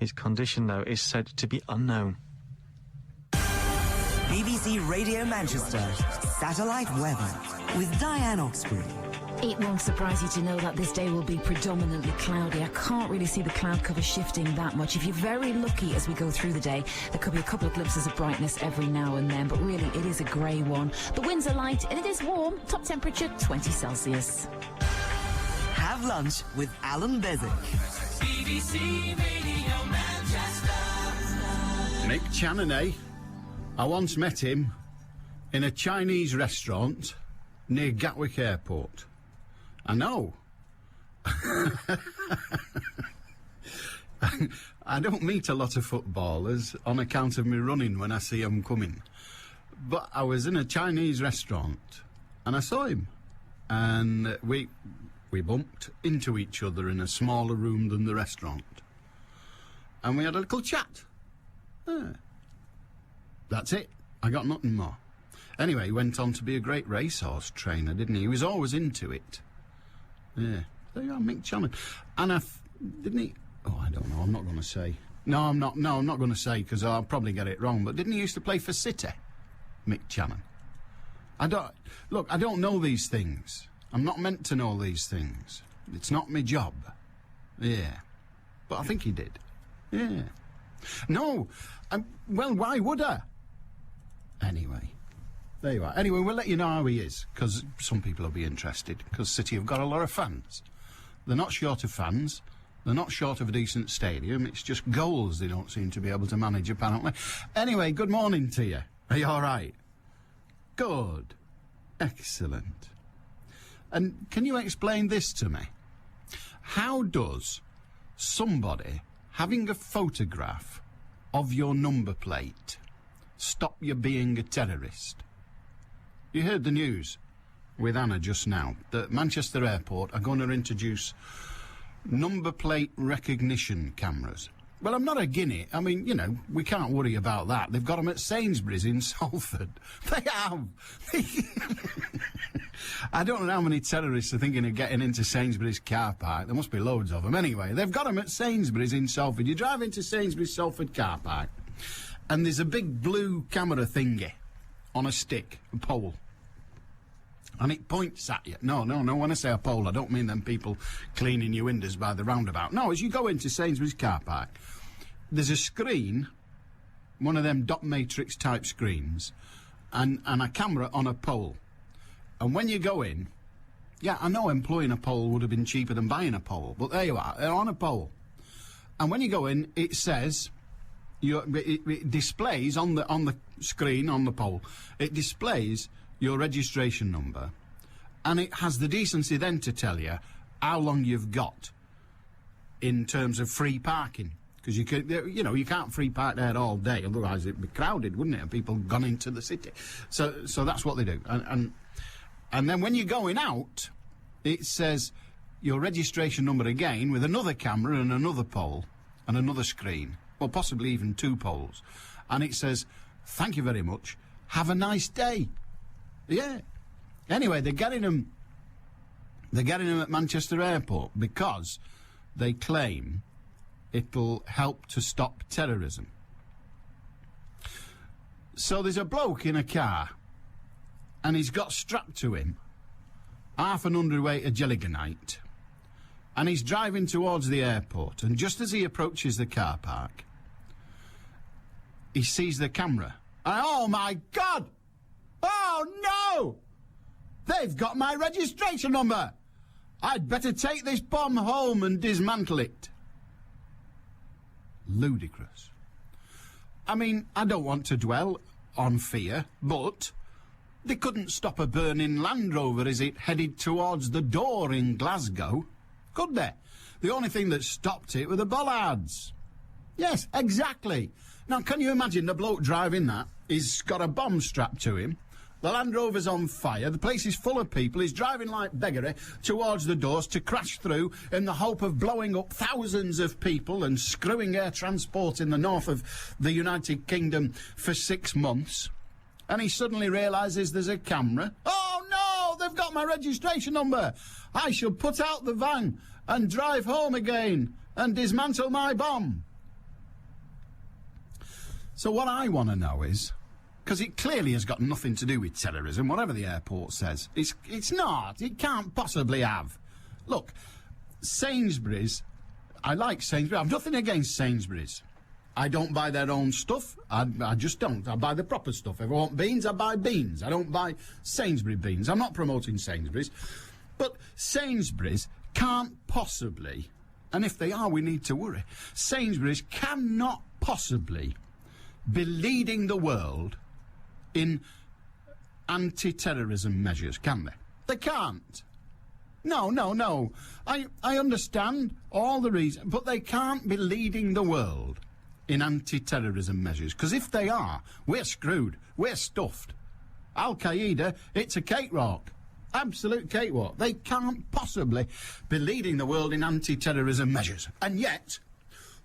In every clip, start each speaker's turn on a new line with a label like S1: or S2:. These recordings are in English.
S1: His condition, though, is said to be unknown.
S2: BBC Radio Manchester, satellite weather with Diane Oxbury.
S3: It won't surprise you to know that this day will be predominantly cloudy. I can't really see the cloud cover shifting that much. If you're very lucky as we go through the day, there could be a couple of glimpses of brightness every now and then, but really it is a grey one. The winds are light and it is warm. Top temperature 20 Celsius.
S2: Have lunch with Allan Beswick.
S4: BBC Radio Manchester.
S5: Mick Channon, I once met him in a Chinese restaurant near Gatwick Airport. I know. I don't meet a lot of footballers on account of me running when I see them coming. But I was in a Chinese restaurant and I saw him. And we bumped into each other in a smaller room than the restaurant. And we had a little chat. That's it. I got nothing more. Anyway, he went on to be a great racehorse trainer, didn't he? He was always into it. Yeah. There you are, Mick Channon. And didn't he? Oh, I don't know. I'm not going to say. No, I'm not going to say because I'll probably get it wrong. But didn't he used to play for City, Mick Channon? I don't know these things. I'm not meant to know these things. It's not my job. Yeah. But I think he did. Yeah. No. Well, why would I? Anyway. There you are. Anyway, we'll let you know how he is, because some people will be interested, because City have got a lot of fans. They're not short of fans. They're not short of a decent stadium. It's just goals they don't seem to be able to manage, apparently. Anyway, good morning to you. Are you all right? Good. Excellent. And can you explain this to me? How does somebody having a photograph of your number plate stop you being a terrorist? You heard the news with Anna just now that Manchester Airport are going to introduce number plate recognition cameras. Well, I'm not a guinea. I mean, you know, we can't worry about that. They've got them at Sainsbury's in Salford. They have. I don't know how many terrorists are thinking of getting into Sainsbury's car park. There must be loads of them. Anyway, they've got them at Sainsbury's in Salford. You drive into Sainsbury's Salford car park, and there's a big blue camera thingy on a stick, a pole. And it points at you. No, when I say a pole, I don't mean them people cleaning your windows by the roundabout. No, as you go into Sainsbury's car park, there's a screen, one of them dot matrix type screens, and a camera on a pole. And when you go in, yeah, I know employing a pole would have been cheaper than buying a pole, but there you are, they're on a pole. And when you go in, it says, it displays on the screen, on the pole, it displays your registration number, and it has the decency then to tell you how long you've got in terms of free parking, because you can't free park there all day, otherwise it'd be crowded, wouldn't it? And people gone into the city. So that's what they do. And then when you're going out, it says your registration number again with another camera and another pole and another screen, or possibly even two poles, and it says, "Thank you very much. Have a nice day." Yeah. Anyway, they're getting them at Manchester Airport because they claim it'll help to stop terrorism. So there's a bloke in a car, and he's got strapped to him half an hundredweight of Jelliganite, and he's driving towards the airport, and just as he approaches the car park, he sees the camera. And, oh my God! Oh no! They've got my registration number! I'd better take this bomb home and dismantle it. Ludicrous. I mean, I don't want to dwell on fear, but they couldn't stop a burning Land Rover as it headed towards the door in Glasgow, could they? The only thing that stopped it were the bollards. Yes, exactly. Now, can you imagine the bloke driving that? He's got a bomb strapped to him. The Land Rover's on fire. The place is full of people. He's driving like beggary towards the doors to crash through in the hope of blowing up thousands of people and screwing air transport in the north of the United Kingdom for 6 months. And he suddenly realises there's a camera. Oh, no! They've got my registration number! I shall put out the van and drive home again and dismantle my bomb. So what I want to know is, because it clearly has got nothing to do with terrorism, whatever the airport says. It's not. It can't possibly have. Look, Sainsbury's, I like Sainsbury's. I've nothing against Sainsbury's. I don't buy their own stuff. I just don't. I buy the proper stuff. If I want beans, I buy beans. I don't buy Sainsbury beans. I'm not promoting Sainsbury's. But Sainsbury's can't possibly, and if they are, we need to worry, Sainsbury's cannot possibly be leading the world in anti-terrorism measures, can they? They can't. No. I understand all the reasons, but they can't be leading the world in anti-terrorism measures, because if they are, we're screwed. We're stuffed. Al-Qaeda, it's a cakewalk. Absolute cakewalk. They can't possibly be leading the world in anti-terrorism measures. And yet,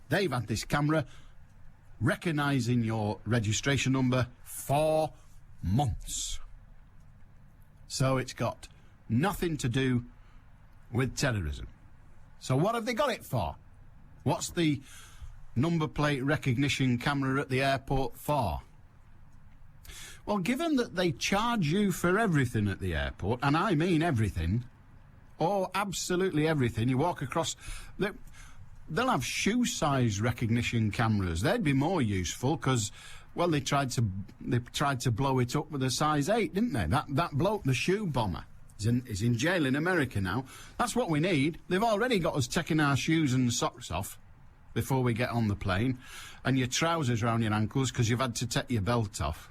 S5: they've had this camera recognising your registration number for months. So it's got nothing to do with terrorism. So what have they got it for? What's the number plate recognition camera at the airport for? Well, given that they charge you for everything at the airport, and I mean everything, or absolutely everything, you walk across... They'll have shoe size recognition cameras. They'd be more useful because, well, they tried to blow it up with a size 8, didn't they? That bloke, the shoe bomber, is in jail in America now. That's what we need. They've already got us taking our shoes and socks off before we get on the plane, and your trousers round your ankles because you've had to take your belt off.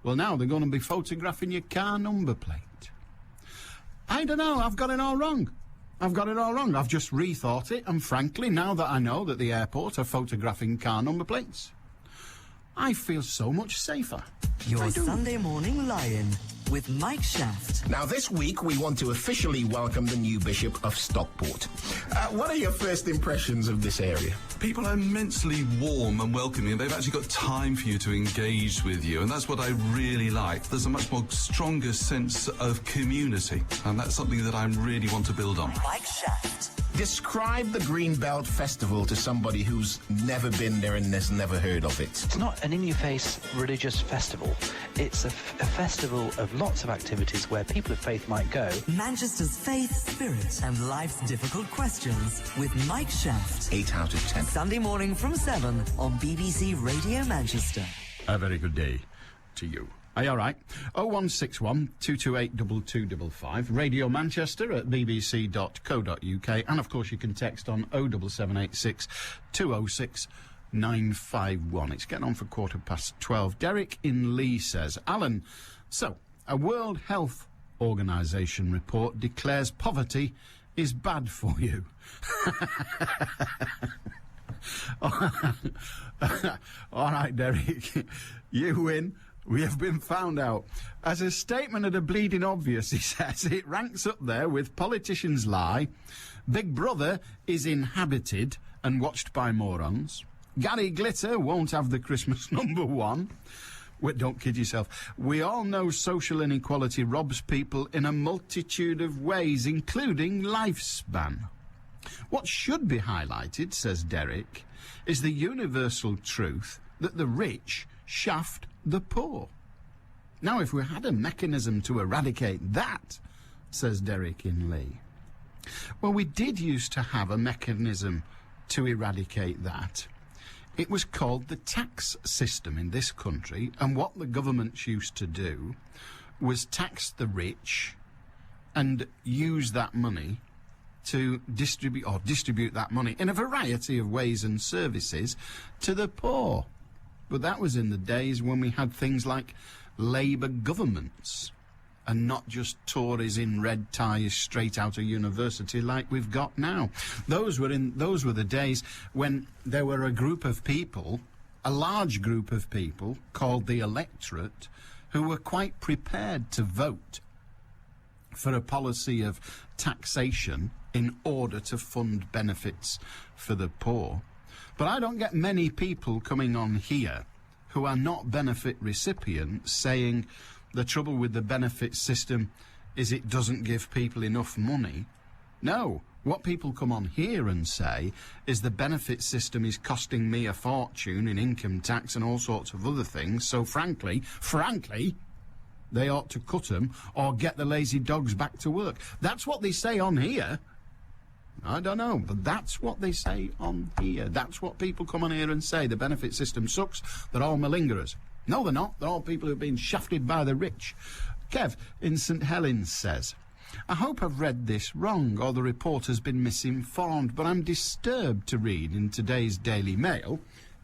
S5: Well, now they're going to be photographing your car number plate. I don't know. I've got it all wrong. I've just rethought it, and frankly, now that I know that the airport are photographing car number plates, I feel so much safer.
S2: Your Sunday Morning Lion with Mike Shaft.
S6: Now, this week, we want to officially welcome the new Bishop of Stockport. What are your first impressions of this area?
S7: People are immensely warm and welcoming. They've actually got time for you to engage with you, and that's what I really like. There's a much more stronger sense of community, and that's something that I really want to build on.
S2: Mike Shaft.
S6: Describe the Greenbelt Festival to somebody who's never been there and has never heard of it.
S8: It's not an in-your-face religious festival. It's a festival of lots of activities where people of faith might go.
S2: Manchester's faith, spirit, and life's difficult questions with Mike Shaft.
S6: 8 out of 10.
S2: Sunday morning from 7 on BBC Radio Manchester.
S5: A very good day to you. Are you all right? 0161 228 2255, Radio Manchester at bbc.co.uk, and of course you can text on 07786 206 951. It's getting on for 12:15. Derek in Lee says, Alan, so a World Health Organisation report declares poverty is bad for you. All right, Derek, you win. We have been found out. As a statement of the bleeding obvious, he says, it ranks up there with Politicians Lie, Big Brother is inhabited and watched by morons, Gary Glitter won't have the Christmas #1. Wait, don't kid yourself. We all know social inequality robs people in a multitude of ways, including lifespan. What should be highlighted, says Derek, is the universal truth that the rich shaft the poor. Now, if we had a mechanism to eradicate that, says Derek in Lee. Well, we did used to have a mechanism to eradicate that. It was called the tax system in this country, and what the governments used to do was tax the rich and use that money to distribute that money in a variety of ways and services to the poor. But that was in the days when we had things like Labour governments and not just Tories in red ties straight out of university like we've got now. Those were the days when there were a group of people, a large group of people called the electorate, who were quite prepared to vote for a policy of taxation in order to fund benefits for the poor. But I don't get many people coming on here who are not benefit recipients saying the trouble with the benefit system is it doesn't give people enough money. No, What people come on here and say is the benefit system is costing me a fortune in income tax and all sorts of other things, so frankly, they ought to cut them or get the lazy dogs back to work. That's what they say on here. I don't know, but that's what they say on here. That's what people come on here and say. The benefit system sucks. They're all malingerers. No, they're not. They're all people who've been shafted by the rich. Kev in St Helens says, I hope I've read this wrong or the report has been misinformed, but I'm disturbed to read in today's Daily Mail,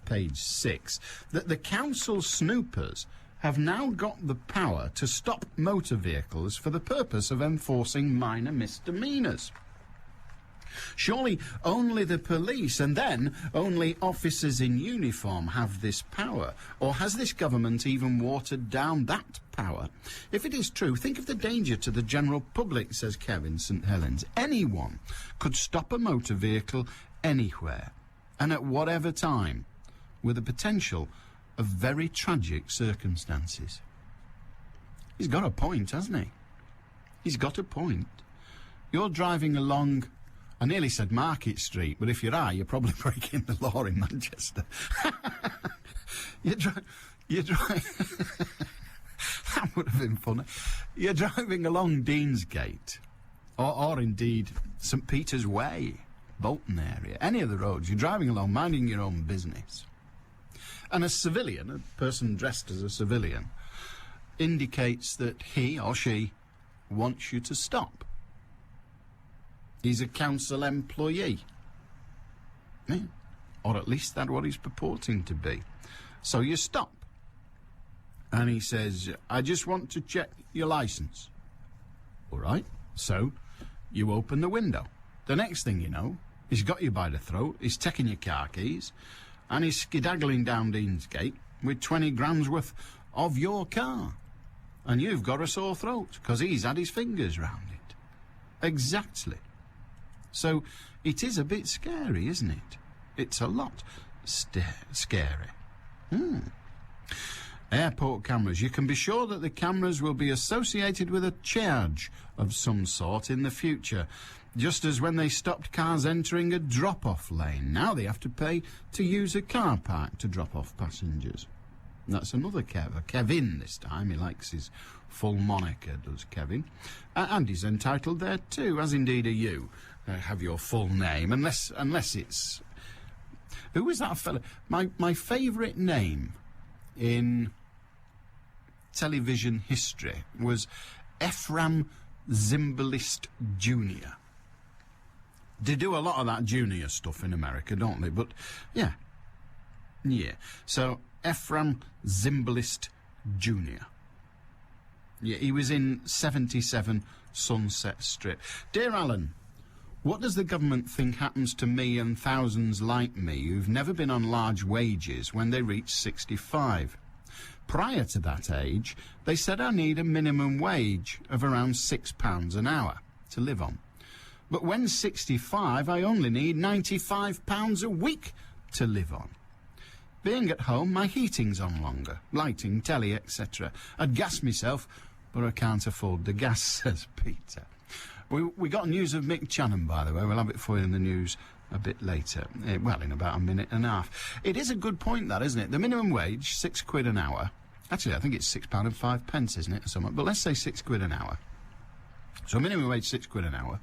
S5: page 6, that the council snoopers have now got the power to stop motor vehicles for the purpose of enforcing minor misdemeanours. Surely only the police and then only officers in uniform have this power, or has this government even watered down that power? If it is true, think of the danger to the general public, says Kevin St Helens. Anyone could stop a motor vehicle anywhere and at whatever time, with the potential of very tragic circumstances. He's got a point, hasn't he? He's got a point. You're driving along, I nearly said Market Street, but if you are, you're probably breaking the law in Manchester. You're driving... That would have been funny. You're driving along Deansgate, or indeed St Peter's Way, Bolton area, any of the roads. You're driving along, minding your own business. And a civilian, a person dressed as a civilian, indicates that he or she wants you to stop. He's a council employee. Yeah. Or at least that's what he's purporting to be. So you stop. And he says, I just want to check your licence. All right. So you open the window. The next thing you know, he's got you by the throat, he's taking your car keys, and he's skedaggling down Deansgate with 20 grand's worth of your car. And you've got a sore throat, because he's had his fingers round it. Exactly. So it is a bit scary, isn't it? It's a lot scary. Airport cameras. You can be sure that the cameras will be associated with a charge of some sort in the future. Just as when they stopped cars entering a drop-off lane. Now they have to pay to use a car park to drop off passengers. That's another Kev. Kevin this time. He likes his full moniker, does Kevin. And he's entitled there too, as indeed are you. Have your full name, unless it's... Who was that fella? My favourite name in television history was Ephraim Zimbalist Jr. They do a lot of that junior stuff in America, don't they? But, yeah. So, Ephraim Zimbalist Jr. Yeah, he was in 77 Sunset Strip. Dear Alan, what does the government think happens to me and thousands like me who've never been on large wages when they reach 65? Prior to that age, they said I need a minimum wage of around £6 an hour to live on. But when 65, I only need £95 a week to live on. Being at home, my heating's on longer, lighting, telly, etc. I'd gas myself, but I can't afford the gas, says Peter. We got news of Mick Channon, by the way. We'll have it for you in the news a bit later. Well, in about a minute and a half. It is a good point, that, isn't it? The minimum wage, £6 an hour. Actually, I think it's £6 and 5 pence, isn't it, or something? But let's say £6 an hour. So minimum wage, £6 an hour.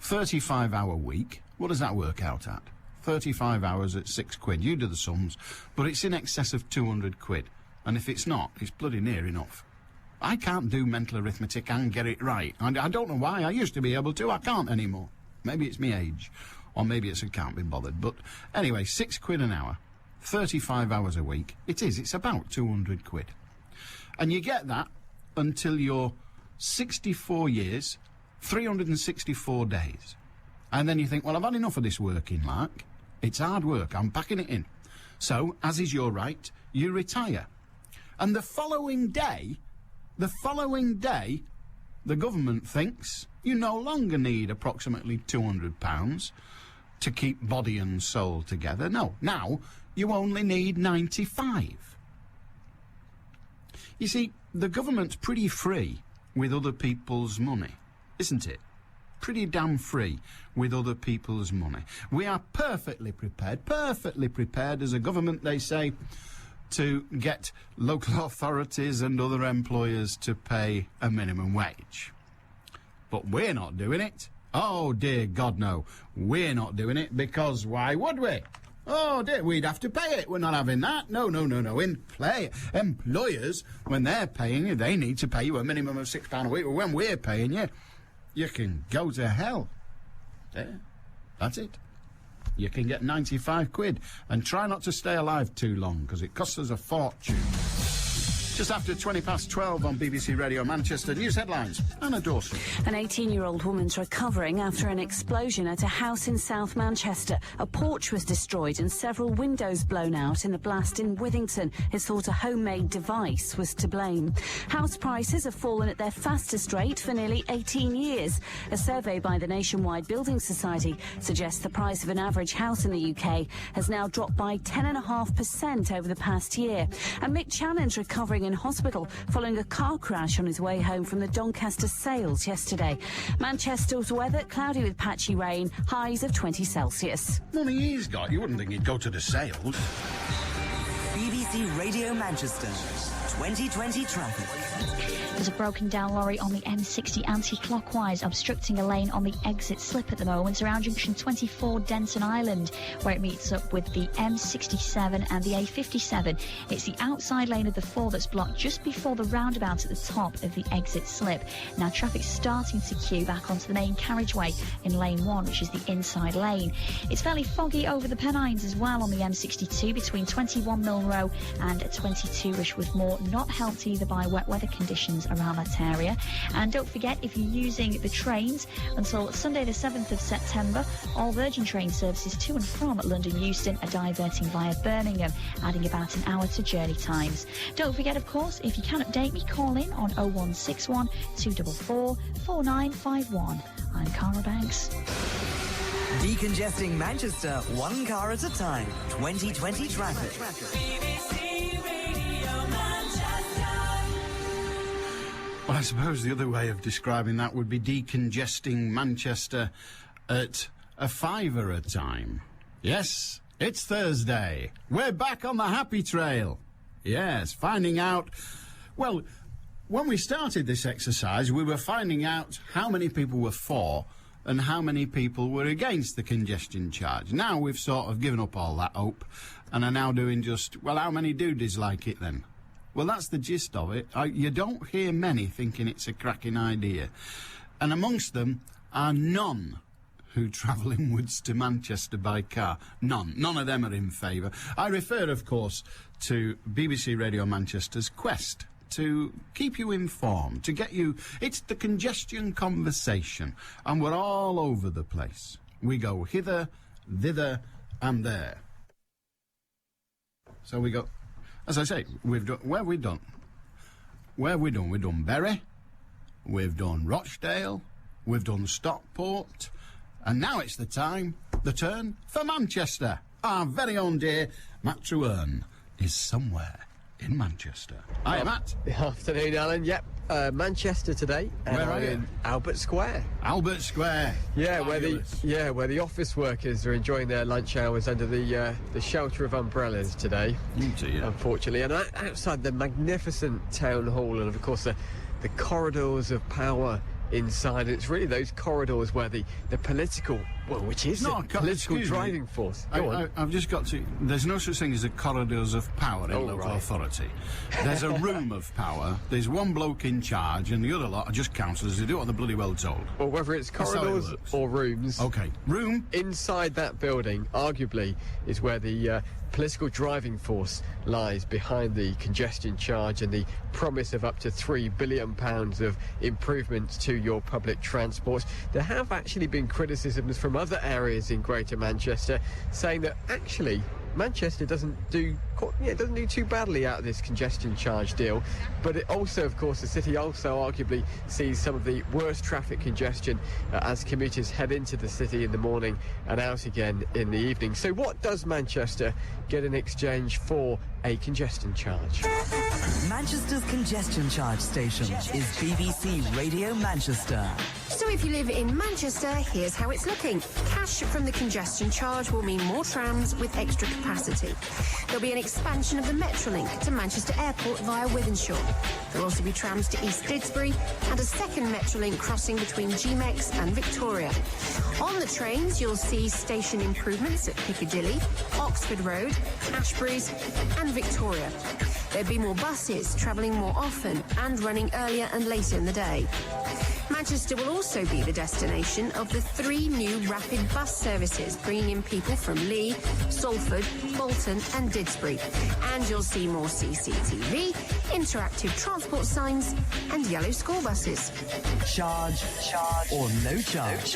S5: 35-hour week. What does that work out at? 35 hours at £6. You do the sums. But it's in excess of £200. And if it's not, it's bloody near enough. I can't do mental arithmetic and get it right. And I don't know why. I used to be able to. I can't anymore. Maybe it's me age. Or maybe it's I can't be bothered. But anyway, £6 an hour. 35 hours a week. It is. It's about £200. And you get that until you're 64 years, 364 days. And then you think, well, I've had enough of this working like. It's hard work. I'm packing it in. So, as is your right, you retire. And the following day, the government thinks you no longer need approximately £200 to keep body and soul together. No, now you only need 95. You see, the government's pretty free with other people's money, isn't it? pretty damn free with other people's money. We are perfectly prepared as a government, they say, to get local authorities and other employers to pay a minimum wage. But we're not doing it. Oh, dear God, no. We're not doing it because why would we? Oh, dear, we'd have to pay it. We're not having that. No. Employers, when they're paying you, they need to pay you a minimum of £6 a week. But when we're paying you, you can go to hell. There. That's it. You can get 95 quid. And try not to stay alive too long, because it costs us a fortune. Just after 12 on BBC Radio Manchester. News headlines. Anna Dawson.
S9: An 18-year-old woman's recovering after an explosion at a house in South Manchester. A porch was destroyed and several windows blown out in the blast in Withington. It's thought a homemade device was to blame. House prices have fallen at their fastest rate for nearly 18 years. A survey by the Nationwide Building Society suggests the price of an average house in the UK has now dropped by 10.5% over the past year. And Mick Channon's recovering in hospital following a car crash on his way home from the Doncaster sales yesterday. Manchester's weather cloudy with patchy rain, highs of 20 Celsius.
S5: Money he's got, you wouldn't think he'd go to the sales.
S2: BBC Radio Manchester, 2020 traffic.
S10: There's a broken down lorry on the M60 anti-clockwise, obstructing a lane on the exit slip at the moment around junction 24 Denton Island, where it meets up with the M67 and the A57. It's the outside lane of the 4 that's blocked just before the roundabout at the top of the exit slip. Now traffic's starting to queue back onto the main carriageway in lane 1, which is the inside lane. It's fairly foggy over the Pennines as well on the M62 between 21 Milne Row and 22 Rushworth Moor, not helped either by wet weather conditions around that area. And don't forget, if you're using the trains until Sunday the 7th of September, all Virgin train services to and from London Euston are diverting via Birmingham, adding about an hour to journey times. Don't forget, of course, if you can update me, call in on 0161 244 4951. I'm Cara Banks.
S2: Decongesting Manchester, one car at a time. 2020 traffic.
S4: BBC Radio Manchester.
S5: Well, I suppose the other way of describing that would be decongesting Manchester at a £5 a time. Yes, it's Thursday. We're back on the happy trail. Yes, finding out... Well, when we started this exercise, we were finding out how many people were for and how many people were against the congestion charge. Now we've sort of given up all that hope and are now doing just, well, how many do dislike it then? Well, that's the gist of it. You don't hear many thinking it's a cracking idea. And amongst them are none who travel inwards to Manchester by car. None. None of them are in favour. I refer, of course, to BBC Radio Manchester's quest to keep you informed, to get you... It's the congestion conversation, and we're all over the place. We go hither, thither, and there. So we go... As I say, we've done... Where have we done? We've done Bury, we've done Rochdale, we've done Stockport, and now it's the turn for Manchester. Our very own dear Matt Truern is somewhere in Manchester. Hi, Matt.
S11: Good afternoon, Alan. Yep, Manchester today.
S5: Where are you?
S11: In Albert Square.
S5: Albert Square.
S11: Yeah, where the office workers are enjoying their lunch hours under the shelter of umbrellas today. Unfortunately, and outside the magnificent town hall, and of course the corridors of power inside. It's really those corridors where the political, well, which is the political driving force.
S5: I've just got to... There's no such thing as the corridors of power in local authority. There's a room of power. There's one bloke in charge, and the other lot are just councillors who do what they're bloody well told.
S11: Well, whether it's corridors or rooms...
S5: OK, room...
S11: Inside that building, arguably, is where the political driving force lies behind the congestion charge and the promise of up to £3 billion of improvements to your public transport. There have actually been criticisms from other areas in Greater Manchester saying that actually Manchester doesn't do too badly out of this congestion charge deal, but it also, of course, the city also arguably sees some of the worst traffic congestion as commuters head into the city in the morning and out again in the evening. So what does Manchester get in exchange for a congestion charge?
S2: Manchester's congestion charge station is BBC Radio Manchester.
S12: So if you live in Manchester, here's how it's looking. Cash from the congestion charge will mean more trams with extra capacity. There'll be an expansion of the Metrolink to Manchester Airport via Wythenshawe. There'll also be trams to East Didsbury and a second Metrolink crossing between GMEX and Victoria. On the trains, you'll see station improvements at Piccadilly, Oxford Road, Ashbury's and Victoria. There'll be more buses travelling more often and running earlier and later in the day. Manchester will also be the destination of the 3 new rapid bus services, bringing in people from Lee, Salford, Bolton and Didsbury. And you'll see more CCTV, interactive transport signs and yellow school buses.
S2: Charge or no charge?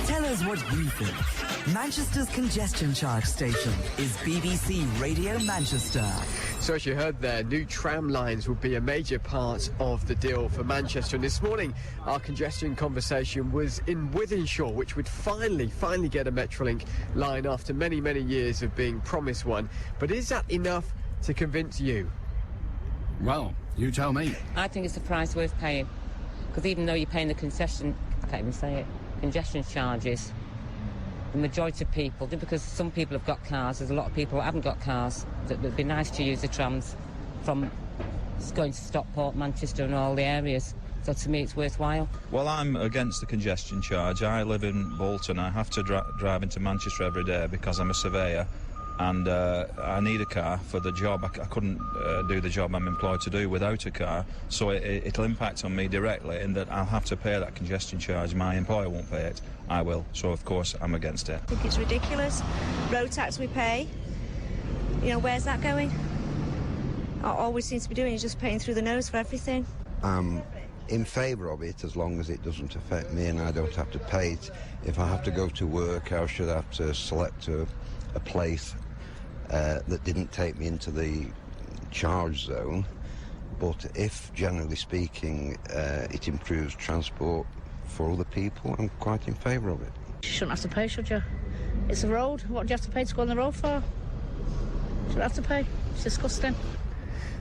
S2: Tell us what you think. Manchester's congestion charge station is BBC Radio Manchester.
S11: So as you heard there, new tram lines will be a major part of the deal for Manchester. And this morning, our congestion conversation was in Wythenshawe, which would finally get a Metrolink line after many, many years of being promised one. But is that enough to convince you?
S5: Well, you tell me.
S13: I think it's a price worth paying. Because even though you're paying the congestion charges, the majority of people, because some people have got cars, there's a lot of people who haven't got cars, that would be nice to use the trams from going to Stockport, Manchester and all the areas. So to me it's worthwhile.
S14: Well, I'm against the congestion charge. I live in Bolton. I have to drive into Manchester every day because I'm a surveyor and I need a car for the job. I couldn't do the job I'm employed to do without a car, so it'll impact on me directly in that I'll have to pay that congestion charge. My employer won't pay it, I will, so of course I'm against it.
S15: I think it's ridiculous. Road tax we pay, you know, where's that going? All we seem to be doing is just paying through the nose for everything.
S16: I'm in favour of it as long as it doesn't affect me and I don't have to pay it. If I have to go to work, I should have to select a place that didn't take me into the charge zone. But if, generally speaking, it improves transport for other people, I'm quite in favour of it.
S17: You shouldn't have to pay, should you? It's a road. What do you have to pay to go on the road for? Shouldn't have to pay. It's disgusting.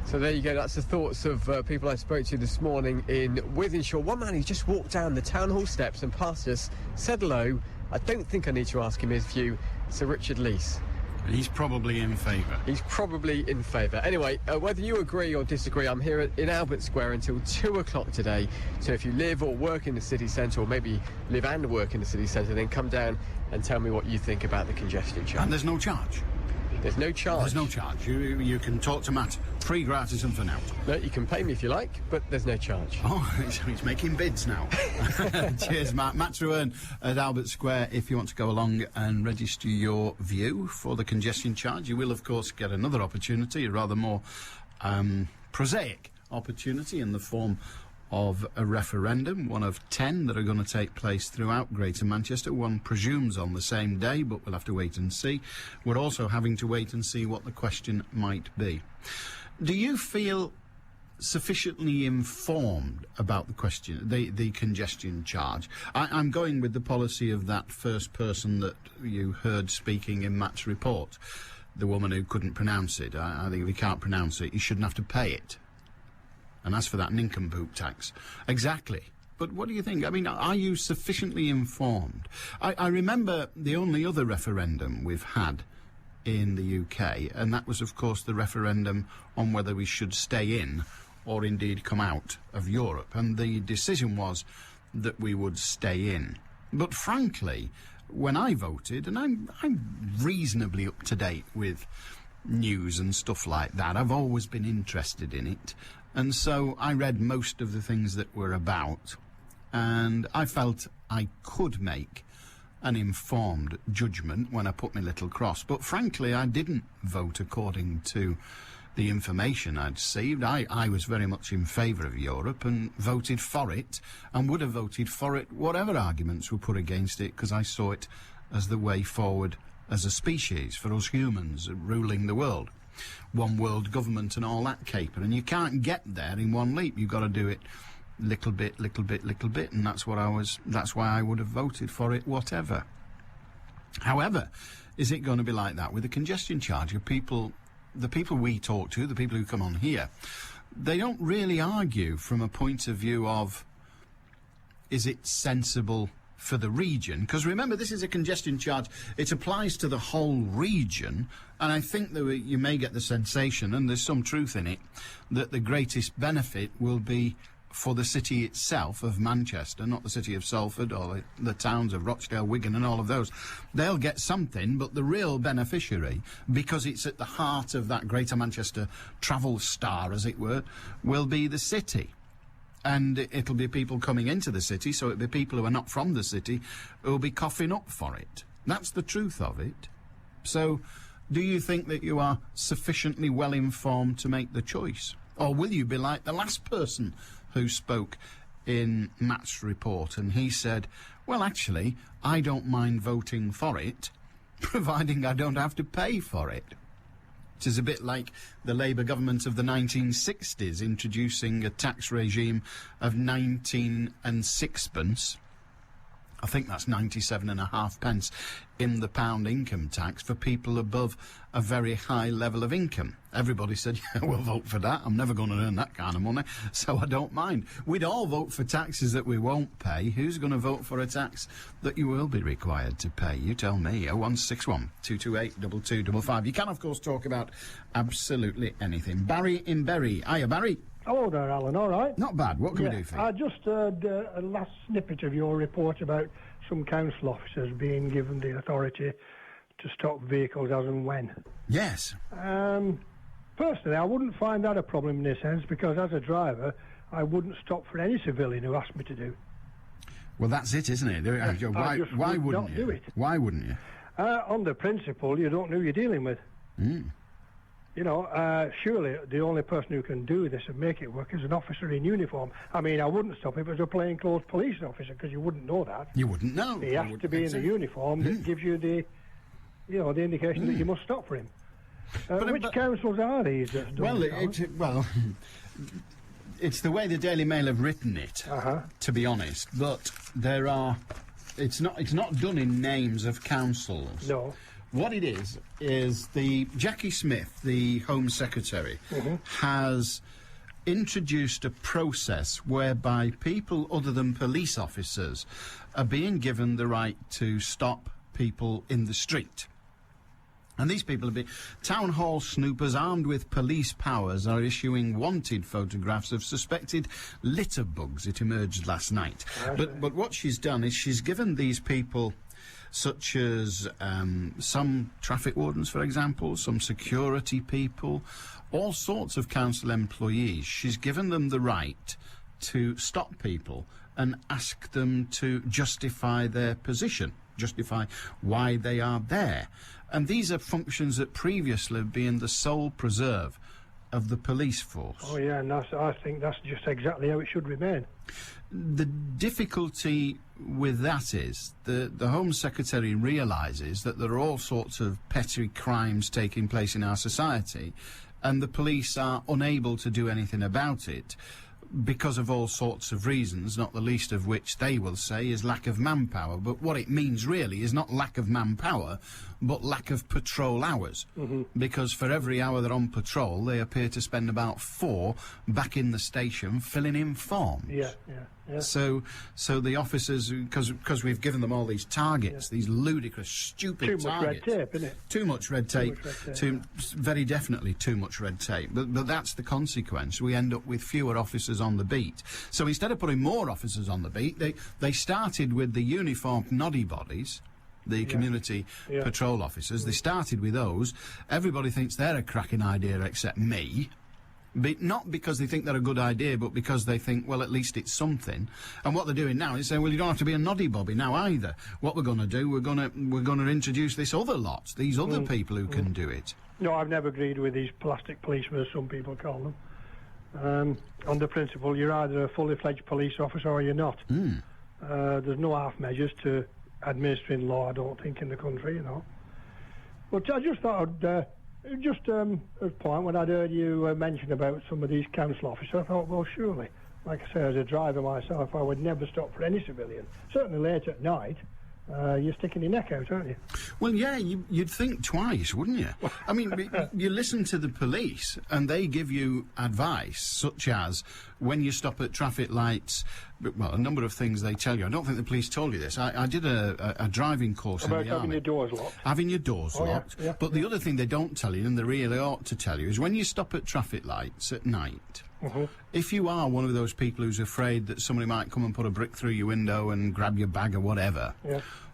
S11: So there you go, that's the thoughts of people I spoke to this morning in Wythenshawe. One man who just walked down the town hall steps and passed us, said hello. I don't think I need to ask him his view. Sir Richard Leese.
S5: He's probably in favour.
S11: He's probably in favour. Anyway, whether you agree or disagree, I'm here in Albert Square until 2 o'clock today. So if you live or work in the city centre, or maybe live and work in the city centre, then come down and tell me what you think about the congestion charge.
S5: And there's no charge.
S11: There's no charge.
S5: There's no charge. You can talk to Matt. Free, gratis and for now.
S11: No, you can pay me if you like, but there's no charge.
S5: Oh, he's making bids now. Cheers, Matt. Matt Truern at Albert Square. If you want to go along and register your view for the congestion charge, you will, of course, get another opportunity, a rather more prosaic opportunity in the form of a referendum, one of 10 that are going to take place throughout Greater Manchester. One presumes on the same day, but we'll have to wait and see. We're also having to wait and see what the question might be. Do you feel sufficiently informed about the question, the congestion charge? I'm going with the policy of that first person that you heard speaking in Matt's report, the woman who couldn't pronounce it. I think if he can't pronounce it, he shouldn't have to pay it. And as for that nincompoop tax, exactly. But what do you think? I mean, are you sufficiently informed? I remember the only other referendum we've had in the UK, and that was, of course, the referendum on whether we should stay in or indeed come out of Europe. And the decision was that we would stay in. But frankly, when I voted, and I'm reasonably up to date with news and stuff like that, I've always been interested in it. And so I read most of the things that were about, and I felt I could make an informed judgment when I put my little cross. But frankly, I didn't vote according to the information I'd received. I was very much in favour of Europe and voted for it, and would have voted for it whatever arguments were put against it, because I saw it as the way forward as a species for us humans ruling the world. One world government and all that caper, and you can't get there in one leap. You've got to do it little bit, and that's why I would have voted for it whatever. However, is it going to be like that with the congestion charge? The people we talk to, the people who come on here, they don't really argue from a point of view of, is it sensible for the region? Because remember, this is a congestion charge. It applies to the whole region, and I think that you may get the sensation, and there's some truth in it, that the greatest benefit will be for the city itself of Manchester, not the city of Salford or the towns of Rochdale, Wigan and all of those. They'll get something, but the real beneficiary, because it's at the heart of that Greater Manchester travel star, as it were, will be the city. And it'll be people coming into the city, so it'll be people who are not from the city who'll be coughing up for it. That's the truth of it. So, do you think that you are sufficiently well informed to make the choice? Or will you be like the last person who spoke in Matt's report, and he said, well, actually, I don't mind voting for it, providing I don't have to pay for it. It is a bit like the Labour government of the 1960s introducing a tax regime of 19 and sixpence. I think that's 97.5 pence in the pound income tax for people above a very high level of income. Everybody said, yeah, we'll vote for that. I'm never going to earn that kind of money, so I don't mind. We'd all vote for taxes that we won't pay. Who's going to vote for a tax that you will be required to pay? You tell me. 0161 228 2255. You can, of course, talk about absolutely anything. Barry in Bury. Hiya, Barry.
S18: Hello there, Alan. All right?
S5: Not bad. What can we do for you?
S18: I just heard a last snippet of your report about some council officers being given the authority to stop vehicles as and when.
S5: Yes.
S18: Personally, I wouldn't find that a problem in a sense, because as a driver, I wouldn't stop for any civilian who asked me to do.
S5: Well, that's it, isn't it? Why wouldn't you?
S18: Do it.
S5: Why wouldn't you?
S18: On the principle, you don't know who you're dealing with. You know, surely the only person who can do this and make it work is an officer in uniform. I mean, I wouldn't stop if it was a plainclothes police officer, because you wouldn't know that.
S5: You wouldn't know.
S18: He has to be in the uniform that gives you the, you know, the indication that you must stop for him. Which councils are these?
S5: Well, it's the way the Daily Mail have written it, to be honest. But there are, it's not done in names of councils.
S18: No.
S5: What it is the Jackie Smith, the Home Secretary, has introduced a process whereby people other than police officers are being given the right to stop people in the street. And these people have been... Town hall snoopers armed with police powers are issuing wanted photographs of suspected litter bugs. It emerged last night. But what she's done is she's given these people, such as some traffic wardens, for example, some security people, all sorts of council employees. She's given them the right to stop people and ask them to justify their position, justify why they are there. And these are functions that previously have been the sole preserve of the police force.
S18: Oh, yeah, and I think that's just exactly how it should remain.
S5: The difficulty with that is the Home Secretary realises that there are all sorts of petty crimes taking place in our society, and the police are unable to do anything about it because of all sorts of reasons, not the least of which they will say is lack of manpower. But what it means really is not lack of manpower, but lack of patrol hours. Because for every hour they're on patrol, they appear to spend about 4 back in the station filling in forms.
S18: Yeah.
S5: So the officers, because we've given them all these targets, these ludicrous, stupid targets.
S18: Too much red tape, isn't it?
S5: Too much red tape. Very definitely too much red tape. But that's the consequence. We end up with fewer officers on the beat. So instead of putting more officers on the beat, they started with the uniformed noddy bodies, the community patrol officers. They started with those. Everybody thinks they're a cracking idea except me. Not because they think they're a good idea, but because they think, well, at least it's something. And what they're doing now is saying, well, you don't have to be a noddy bobby now either. What we're going to do, we're going to introduce this other lot, these other people who can do it.
S18: No, I've never agreed with these plastic policemen, as some people call them. On the principle, you're either a fully fledged police officer or you're not. There's no half measures to administering law, I don't think, in the country, you know. But I just thought I'd... Just a point, when I'd heard you mention about some of these council officers, I thought, well, surely, like I say, as a driver myself, I would never stop for any civilian. Certainly late at night, you're sticking your neck out, aren't you?
S5: Well, yeah, you'd think twice, wouldn't you? I mean, you listen to the police and they give you advice, such as when you stop at traffic lights, well, a number of things they tell you. I don't think the police told you this. I did a driving course in the
S18: About
S5: army.
S18: having your doors locked.
S5: Having your doors
S18: Oh, yeah,
S5: locked.
S18: yeah.
S5: But the other thing they don't tell you, and they really ought to tell you, is when you stop at traffic lights at night, if you are one of those people who's afraid that somebody might come and put a brick through your window and grab your bag or whatever,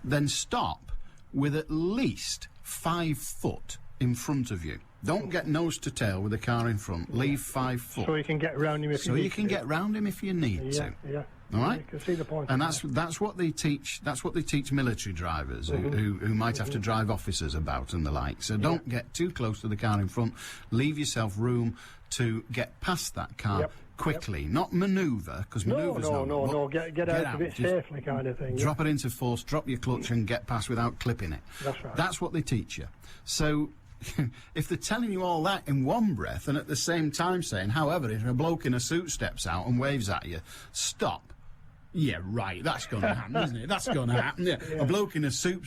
S5: then stop with at least 5 foot in front of you. Don't get nose to tail with the car in front. Leave 5 foot.
S18: So you can get around him if you need to.
S5: So you can get round him if you need to.
S18: Yeah.
S5: All right.
S18: You can see the point.
S5: And that's what they teach. That's what they teach military drivers who might have to drive officers about and the like. So don't get too close to the car in front. Leave yourself room to get past that car quickly, not manoeuvre, because manoeuvre's
S18: no. Get out of it safely, kind of thing.
S5: Drop it into force, drop your clutch, and get past without clipping it.
S18: That's right.
S5: That's what they teach you. So. If they're telling you all that in one breath and at the same time saying, however, if a bloke in a suit steps out and waves at you, stop. Yeah, right, that's going to happen, isn't it? That's going to happen. Yeah. A bloke in a suit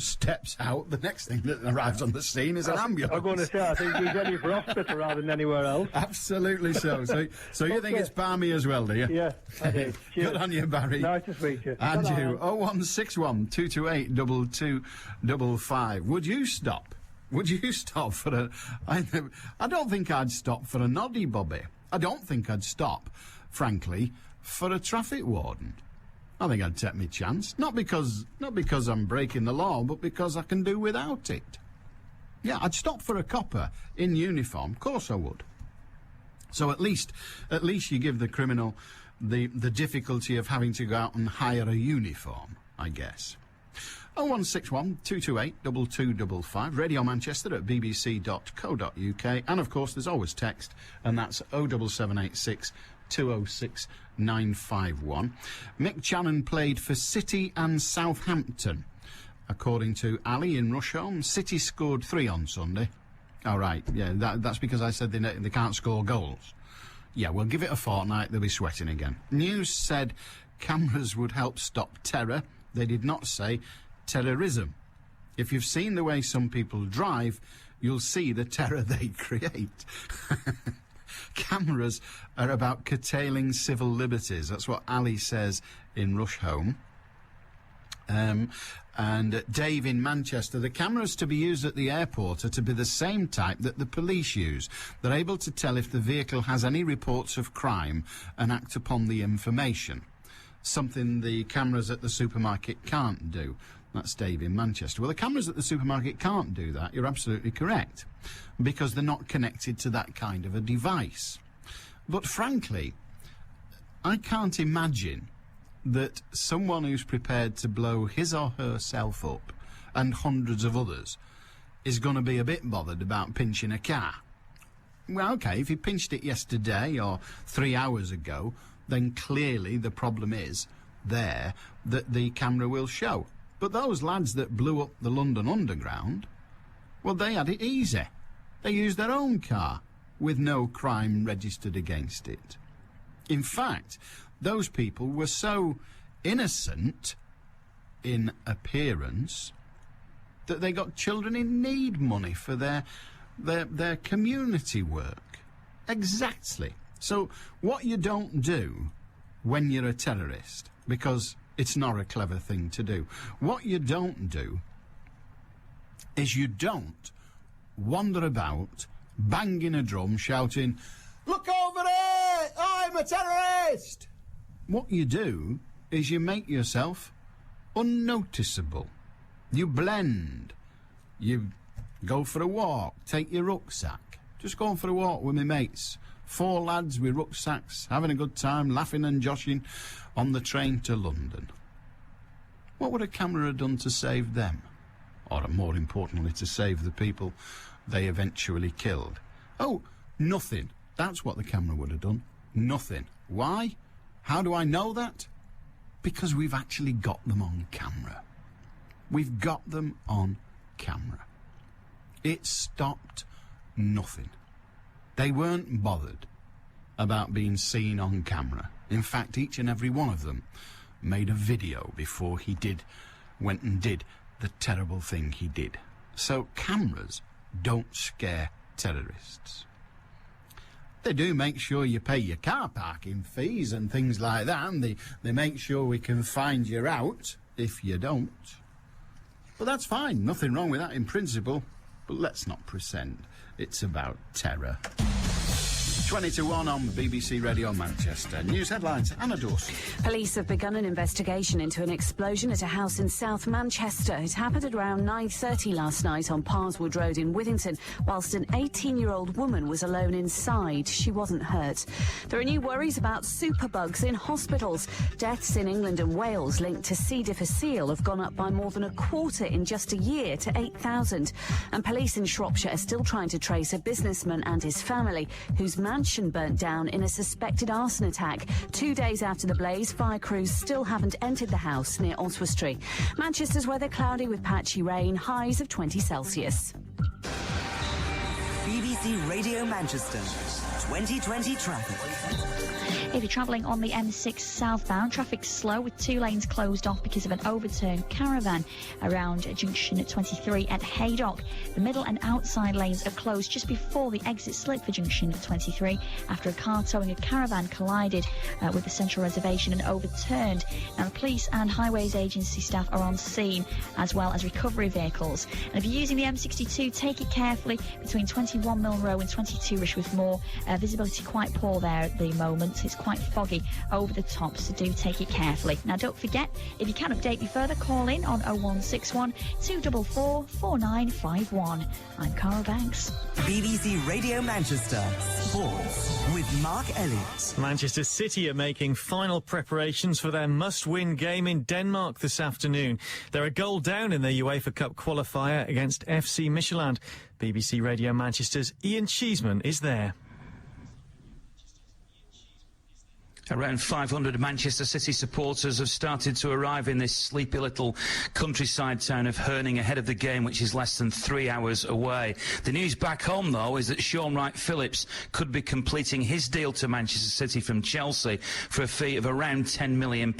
S5: steps out, the next thing that arrives on the scene is an ambulance.
S18: I'm going to say, I think he's ready for hospital rather than anywhere else.
S5: Absolutely so. So you think it's balmy as well, do you?
S18: Yeah, I do.
S5: Good on you, Barry.
S18: Nice to speak to you.
S5: And
S18: Ta-da.
S5: you, 0161 228 2255. Would you stop? Would you stop for a... I don't think I'd stop for a noddy, Bobby. I don't think I'd stop, frankly, for a traffic warden. I think I'd take my chance. Not because I'm breaking the law, but because I can do without it. Yeah, I'd stop for a copper in uniform. Of course I would. So at least you give the criminal the difficulty of having to go out and hire a uniform, I guess. 0161 228 2255, Radio Manchester at bbc.co.uk, and of course there's always text, and that's 07786 206 951. Mick Channon played for City and Southampton. According to Ali in Rusholme, City scored 3 on Sunday. All right, yeah, that's because I said they can't score goals. Yeah, we'll give it a fortnight, they'll be sweating again. News said cameras would help stop terror. They did not say terrorism. If you've seen the way some people drive, you'll see the terror they create. Cameras are about curtailing civil liberties. That's what Ali says in Rusholme. And Dave in Manchester, the cameras to be used at the airport are to be the same type that the police use. They're able to tell if the vehicle has any reports of crime and act upon the information. Something the cameras at the supermarket can't do. That's Dave in Manchester. Well, the cameras at the supermarket can't do that. You're absolutely correct. Because they're not connected to that kind of a device. But frankly, I can't imagine that someone who's prepared to blow his or herself up and hundreds of others is going to be a bit bothered about pinching a car. Well, OK, if he pinched it yesterday or 3 hours ago, then clearly the problem is there that the camera will show. But those lads that blew up the London Underground, well, they had it easy. They used their own car with no crime registered against it. In fact, those people were so innocent in appearance that they got children in need money for their community work. Exactly. So what you don't do when you're a terrorist, because it's not a clever thing to do, what you don't do is you don't wander about banging a drum shouting, "Look over it! I'm a terrorist!" What you do is you make yourself unnoticeable. You blend. You go for a walk, take your rucksack. Just going for a walk with my mates. 4 lads with rucksacks, having a good time, laughing and joshing on the train to London. What would a camera have done to save them? Or, more importantly, to save the people they eventually killed? Oh, nothing. That's what the camera would have done. Nothing. Why? How do I know that? Because we've actually got them on camera. We've got them on camera. It stopped nothing. They weren't bothered about being seen on camera. In fact, each and every one of them made a video before he did went and did the terrible thing he did. So cameras don't scare terrorists. They do make sure you pay your car parking fees and things like that, and they make sure we can find you out if you don't. But that's fine, nothing wrong with that in principle, but let's not pretend it's about terror. 20 to 1 on BBC Radio Manchester. News headlines, Anna Dawson.
S9: Police have begun an investigation into an explosion at a house in South Manchester. It happened at around 9:30 last night on Parswood Road in Withington, whilst an 18-year-old woman was alone inside. She wasn't hurt. There are new worries about superbugs in hospitals. Deaths in England and Wales linked to C. difficile have gone up by more than a quarter in just a year to 8,000. And police in Shropshire are still trying to trace a businessman and his family whose mansion burnt down in a suspected arson attack. 2 days after the blaze, fire crews still haven't entered the house near Oswestry. Manchester's weather cloudy with patchy rain, highs of 20 Celsius.
S2: BBC Radio Manchester 2020 traffic.
S10: If you're travelling on the M6 southbound, traffic's slow with 2 lanes closed off because of an overturned caravan around junction 23 at Haydock. The middle and outside lanes are closed just before the exit slip for junction 23 after a car towing a caravan collided with the central reservation and overturned. Now, the police and highways agency staff are on scene, as well as recovery vehicles. And if you're using the M62, take it carefully between 21 Mill Row and 22 Rishworth Moor. Visibility quite poor there at the moment. It's quite foggy over the top, so do take it carefully. Now, don't forget, if you can update me further, call in on 0161 244 4951. I'm Cara Banks.
S2: BBC Radio Manchester Sports with Mark Elliott.
S1: Manchester City are making final preparations for their must-win game in Denmark this afternoon. They're a goal down in their UEFA Cup qualifier against FC Midtjylland. BBC Radio Manchester's Ian Cheeseman is there.
S19: Around 500 Manchester City supporters have started to arrive in this sleepy little countryside town of Herning ahead of the game, which is less than 3 hours away. The news back home, though, is that Sean Wright-Phillips could be completing his deal to Manchester City from Chelsea for a fee of around £10 million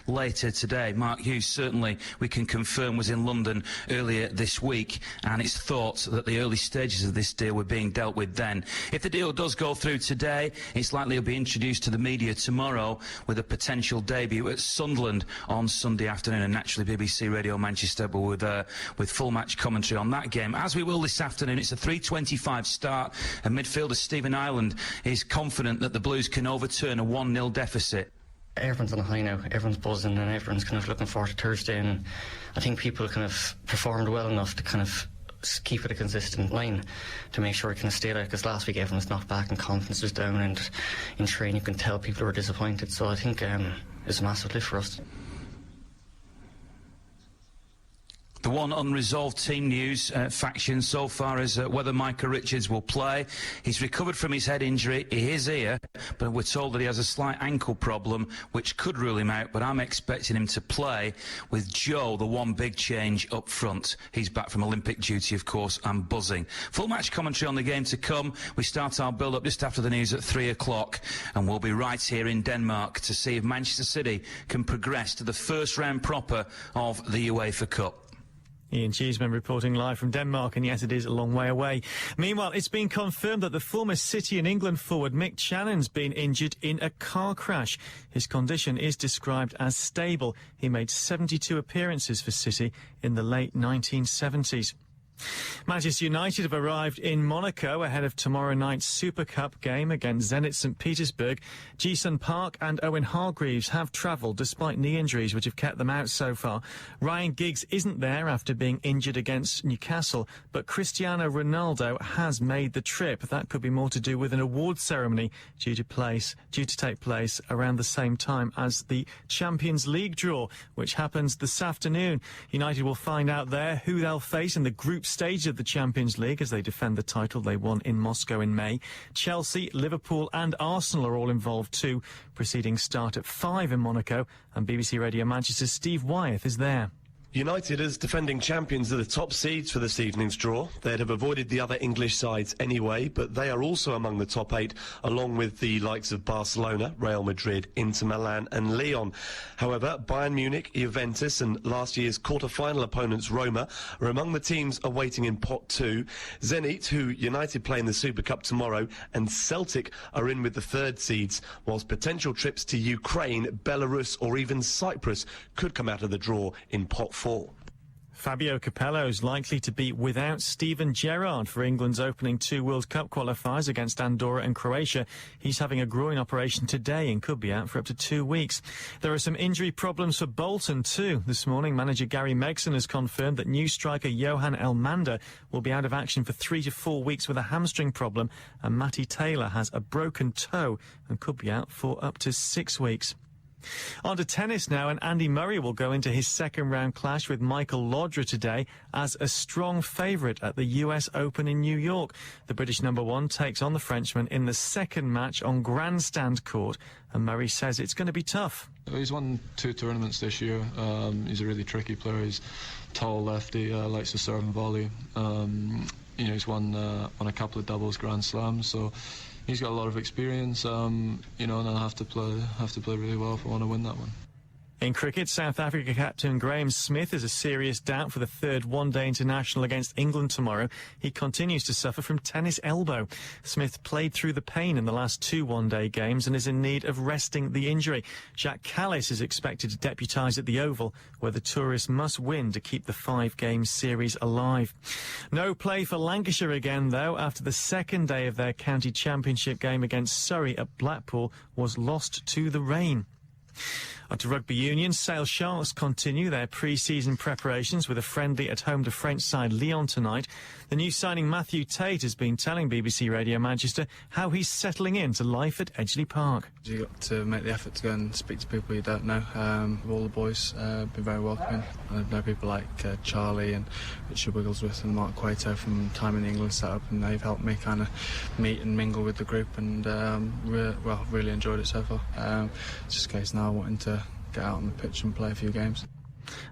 S19: later today. Mark Hughes, certainly, we can confirm, was in London earlier this week, and it's thought that the early stages of this deal were being dealt with then. If the deal does go through today, it's likely it'll be introduced to the media tomorrow with a potential debut at Sunderland on Sunday afternoon, and naturally BBC Radio Manchester with full match commentary on that game, as we will this afternoon. It's a 3:25 start, and midfielder Stephen Ireland is confident that the Blues can overturn a 1-0 deficit.
S20: Everyone's on a high now, everyone's buzzing, and everyone's kind of looking forward to Thursday, and I think people kind of performed well enough to kind of keep it a consistent line to make sure it can stay there, because last week everyone was knocked back and confidence was down, and in training you can tell people were disappointed, so I think it's a massive lift for us.
S19: The one unresolved team news faction so far is whether Micah Richards will play. He's recovered from his head injury. He is here, but we're told that he has a slight ankle problem, which could rule him out, but I'm expecting him to play with Joe, the one big change up front. He's back from Olympic duty, of course, and buzzing. Full match commentary on the game to come. We start our build-up just after the news at 3 o'clock, and we'll be right here in Denmark to see if Manchester City can progress to the first round proper of the UEFA Cup.
S1: Ian Cheeseman reporting live from Denmark, and yes, it is a long way away. Meanwhile, it's been confirmed that the former City and England forward Mick Channon's been injured in a car crash. His condition is described as stable. He made 72 appearances for City in the late 1970s. Manchester United have arrived in Monaco ahead of tomorrow night's Super Cup game against Zenit St Petersburg. Ji-Sung Park and Owen Hargreaves have travelled despite knee injuries which have kept them out so far. Ryan Giggs isn't there after being injured against Newcastle, but Cristiano Ronaldo has made the trip. That could be more to do with an awards ceremony due to take place around the same time as the Champions League draw, which happens this afternoon. United will find out there who they'll face in the group stage of the Champions League as they defend the title they won in Moscow in May. Chelsea, Liverpool and Arsenal are all involved too. Proceedings start at 5 in Monaco, and BBC Radio Manchester's Steve Wyeth is there.
S21: United, as defending champions, are the top seeds for this evening's draw. They'd have avoided the other English sides anyway, but they are also among the top 8, along with the likes of Barcelona, Real Madrid, Inter Milan and Lyon. However, Bayern Munich, Juventus and last year's quarter-final opponents Roma are among the teams awaiting in Pot 2. Zenit, who United play in the Super Cup tomorrow, and Celtic are in with the third seeds, whilst potential trips to Ukraine, Belarus or even Cyprus could come out of the draw in Pot 4.
S1: Fabio Capello is likely to be without Steven Gerrard for England's opening 2 World Cup qualifiers against Andorra and Croatia. He's having a groin operation today and could be out for up to 2 weeks. There are some injury problems for Bolton too. This morning, manager Gary Megson has confirmed that new striker Johan Elmander will be out of action for 3 to 4 weeks with a hamstring problem, and Matty Taylor has a broken toe and could be out for up to 6 weeks. On to tennis now, and Andy Murray will go into his second-round clash with Michael Laudrup today as a strong favourite at the US Open in New York. The British #1 takes on the Frenchman in the second match on grandstand court, and Murray says it's going to be tough.
S22: He's won 2 tournaments this year. He's a really tricky player. He's tall lefty, likes to serve and volley. He's won a couple of doubles Grand Slams, so he's got a lot of experience, and I'll have to play really well if I want to win that one.
S1: In cricket, South Africa captain Graham Smith is a serious doubt for the third one-day international against England tomorrow. He continues to suffer from tennis elbow. Smith played through the pain in the last 2 one-day games and is in need of resting the injury. Jack Callis is expected to deputise at the Oval, where the tourists must win to keep the 5-game series alive. No play for Lancashire again, though, after the second day of their county championship game against Surrey at Blackpool was lost to the rain. On to rugby union, Sale Sharks continue their pre-season preparations with a friendly at home to French side Lyon tonight. The new signing Matthew Tate has been telling BBC Radio Manchester how he's settling into life at Edgeley Park.
S23: You got to make the effort to go and speak to people you don't know. All the boys have been very welcoming. I know people like Charlie and Richard Wigglesworth and Mark Cueto from time in the England setup, and they've helped me kind of meet and mingle with the group, and really enjoyed it so far. It's just a case now wanting to get out on the pitch and play a few games.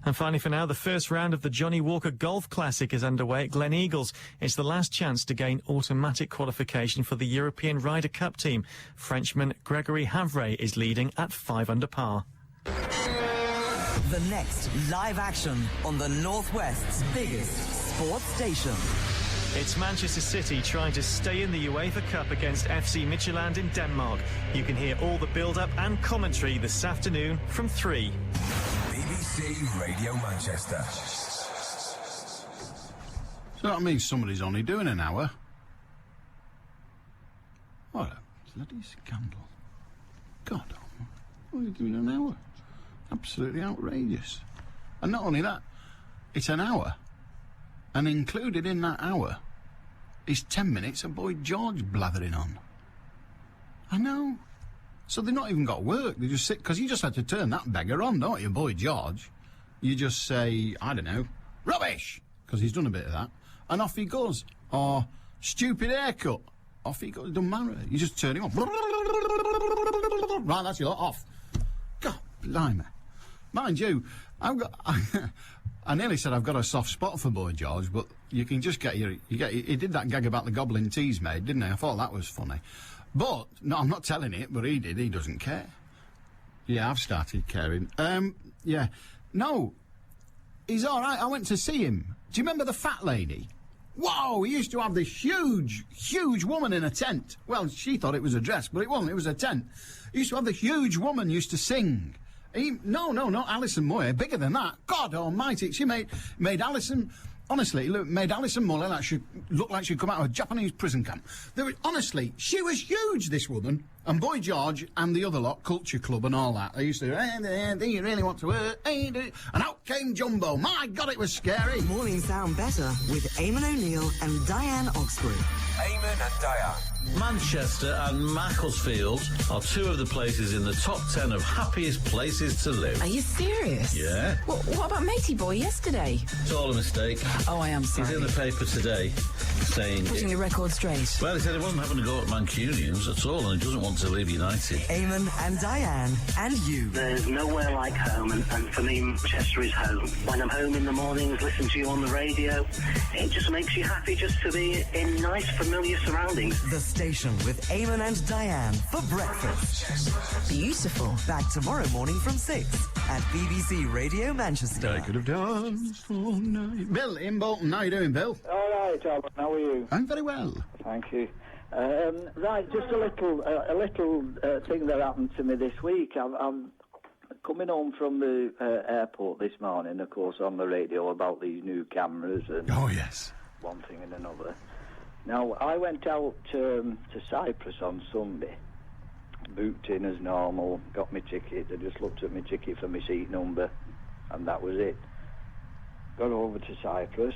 S1: And finally for now, the first round of the Johnny Walker Golf Classic is underway at Glen Eagles. It's the last chance to gain automatic qualification for the European Ryder Cup team. Frenchman Gregory Havre is leading at 5 under par.
S2: The next live action on the Northwest's biggest sports station.
S1: It's Manchester City trying to stay in the UEFA Cup against FC Midtjylland in Denmark. You can hear all the build-up and commentary this afternoon from 3.
S24: BBC Radio Manchester.
S5: So that means somebody's only doing an hour. What a bloody scandal. God, what are you doing an hour? Absolutely outrageous. And not only that, it's an hour. And included in that hour is 10 minutes of Boy George blathering on. I know. So they've not even got work. They just sit, because you just had to turn that beggar on, don't you, Boy George? You just say, I don't know, rubbish, because he's done a bit of that, and off he goes. Or stupid haircut, off he goes. It doesn't matter. You just turn him on. Right, that's your lot, off. God, blimey. Mind you, I nearly said I've got a soft spot for Boy George, but you can just get he did that gag about the goblin teas made, didn't he? I thought that was funny. But, no, I'm not telling it, but he did. He doesn't care. Yeah, I've started caring. Yeah. No, he's all right. I went to see him. Do you remember the fat lady? Whoa, he used to have this huge woman in a tent. Well, she thought it was a dress, but it wasn't. It was a tent. He used to have this huge woman used to sing. No, not Alison Moyer. Bigger than that. God almighty. She made Alison... Honestly, made Alison Muller look like she'd come out of a Japanese prison camp. Honestly, she was huge, this woman. And Boy George and the other lot, Culture Club and all that, they used to, do you really want to hurt? And out came Jumbo. My God, it was scary.
S2: Mornings sound better with Eamon O'Neill and Diane Oxford.
S24: Eamon and Diane.
S3: Manchester and Macclesfield are two of the places in the top 10 of happiest places to live.
S6: Are you serious?
S3: Yeah.
S6: What about Matey Boy yesterday?
S3: It's all a mistake.
S6: Oh, I am sorry.
S3: He's in the paper today saying...
S6: Putting the record straight.
S3: Well, he said he wasn't having a go at Mancunians at all, and he doesn't want to leave United.
S2: Eamon and Diane and you.
S7: There's nowhere like home, and for me, Manchester is home. When I'm home in the mornings, listen to you on the radio, it just makes you happy just to be in nice, familiar surroundings.
S2: The station with Eamon and Diane for breakfast.
S6: Beautiful.
S2: Back tomorrow morning from 6 at BBC Radio Manchester.
S5: I could have danced all night. Bill in Bolton, how you doing, Bill?
S8: All right, Alan, how are you?
S5: I'm very well.
S8: Thank you. Right, just a little thing that happened to me this week. I'm coming home from the airport this morning, of course, on the radio about these new cameras and one thing and another. Now, I went out to Cyprus on Sunday, booked in as normal, got my ticket. I just looked at my ticket for my seat number, and that was it. Got over to Cyprus,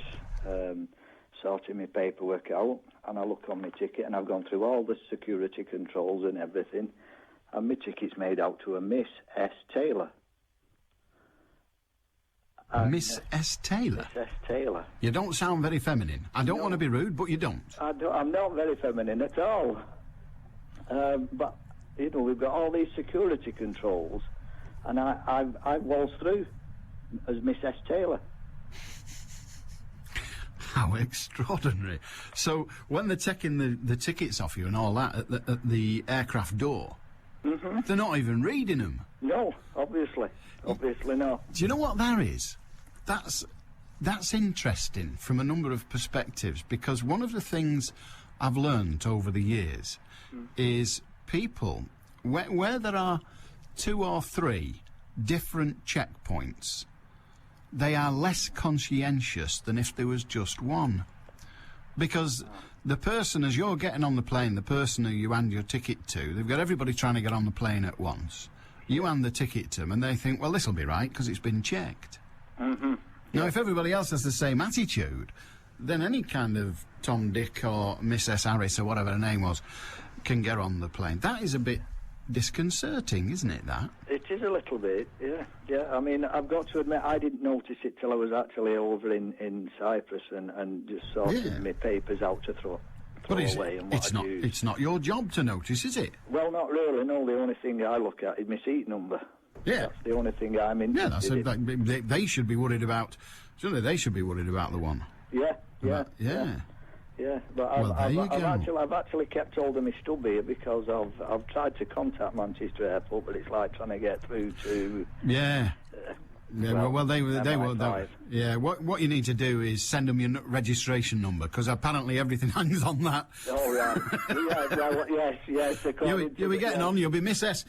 S8: sorted my paperwork out, and I look on my ticket, and I've gone through all the security controls and everything, and my ticket's made out to a Miss S. Taylor.
S5: Miss S. Taylor?
S8: Miss S. Taylor.
S5: You don't sound very feminine. I don't want to be rude, but you don't.
S8: I'm not very feminine at all. But, you know, we've got all these security controls, and I've waltzed through as Miss S. Taylor.
S5: How extraordinary. So, when they're taking the tickets off you and all that at the aircraft door, they're not even reading them.
S8: No, obviously. Obviously not.
S5: Do you know what that is? That's interesting from a number of perspectives, because one of the things I've learned over the years is people, where there are 2 or 3 different checkpoints, they are less conscientious than if there was just one. Because the person, as you're getting on the plane, the person who you hand your ticket to, they've got everybody trying to get on the plane at once. You hand the ticket to them and they think, well, this'll be right because it's been checked. Now, if everybody else has the same attitude, then any kind of Tom, Dick or Miss S. Harris or whatever her name was can get on the plane. That is a bit disconcerting, isn't it, that?
S8: It is a little bit, yeah. Yeah, I mean, I've got to admit, I didn't notice it till I was actually over in Cyprus and just sorted my papers out to throw away and what I'd used.
S5: It's not your job to notice, is it?
S8: Well, not really, no. The only thing I look at is my seat number.
S5: Yeah.
S8: That's the only thing I'm interested in.
S5: They should be worried about... Certainly they should be worried about the one.
S8: Yeah.
S5: Yeah,
S8: but
S5: well,
S8: I've actually kept hold of my stub here because I've tried to contact Manchester Airport, but it's like trying to get through to... What you need to do is send them your registration number, because apparently everything hangs on that. Oh, right. Yes.
S5: You'll be getting on. You'll be Miss S.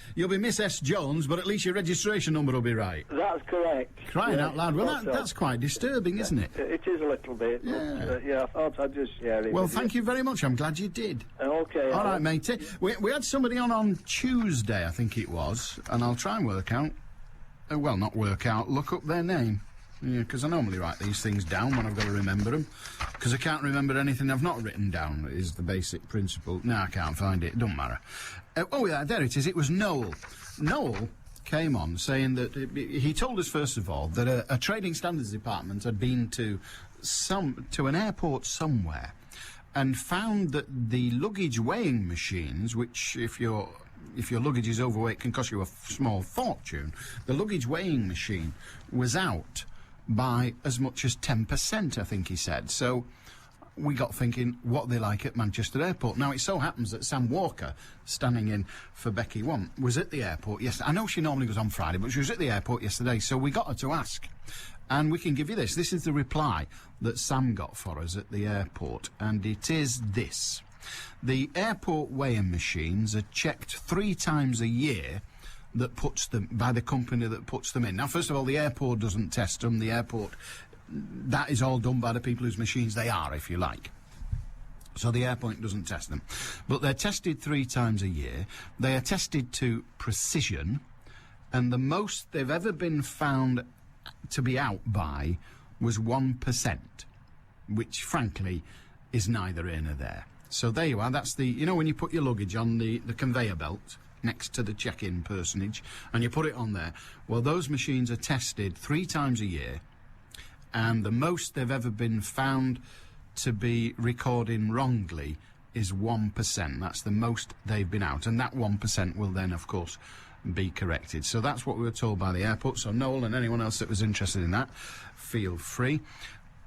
S5: Jones, but at least your registration number will be right.
S8: That's correct.
S5: Crying out loud. Well, that's quite disturbing, isn't it?
S8: It is a little bit.
S5: Yeah.
S8: I thought I'd just share it.
S5: Well, thank you very much. I'm glad you did.
S8: Okay.
S5: All right, matey. We had somebody on Tuesday, I think it was, and I'll try and work out. Look up their name. Yeah, because I normally write these things down when I've got to remember them. Because I can't remember anything I've not written down, is the basic principle. No, I can't find it. Don't matter. There it is. It was Noel. Noel came on saying that... he told us, first of all, that a trading standards department had been to an airport somewhere and found that the luggage weighing machines, which, if your luggage is overweight, can cost you a small fortune. The luggage weighing machine was out by as much as 10%, I think he said. So we got thinking, what they like at Manchester Airport. Now, it so happens that Sam Walker, standing in for Becky Want, was at the airport yesterday. I know she normally goes on Friday, but she was at the airport yesterday, so we got her to ask. And we can give you this. This is the reply that Sam got for us at the airport, and it is this. The airport weighing machines are checked 3 times a year by the company that puts them in. Now, first of all, the airport doesn't test them. The airport, that is all done by the people whose machines they are, if you like. So the airport doesn't test them. But they're tested 3 times a year. They are tested to precision, and the most they've ever been found to be out by was 1%, which, frankly, is neither here nor there. So there you are. That's the, you know, when you put your luggage on the conveyor belt next to the check-in personage, and you put it on there. Well, those machines are tested 3 times a year, and the most they've ever been found to be recording wrongly is 1%. That's the most they've been out, and that 1% will then, of course, be corrected. So that's what we were told by the airport. So Noel and anyone else that was interested in that, feel free.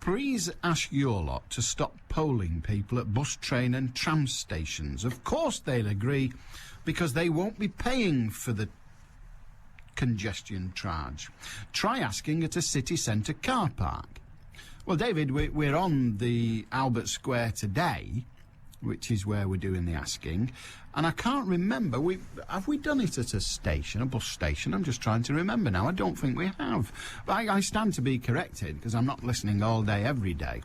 S5: Please ask your lot to stop polling people at bus, train and tram stations. Of course they'll agree, because they won't be paying for the congestion charge. Try asking at a city centre car park. Well, David, we're on the Albert Square today, which is where we're doing the asking, and I can't remember, have we done it at a station, a bus station? I'm just trying to remember now. I don't think we have. But I stand to be corrected, because I'm not listening all day, every day.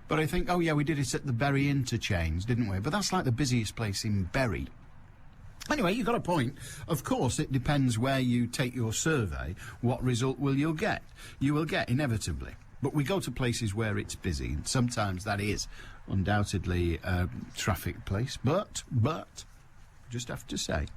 S5: But I think, oh yeah, we did it at the Bury interchange, didn't we? But that's like the busiest place in Bury. Anyway, you've got a point. Of course, it depends where you take your survey, what result will you get? You will get, inevitably. But we go to places where it's busy, and sometimes that is undoubtedly a traffic place, but, just have to say.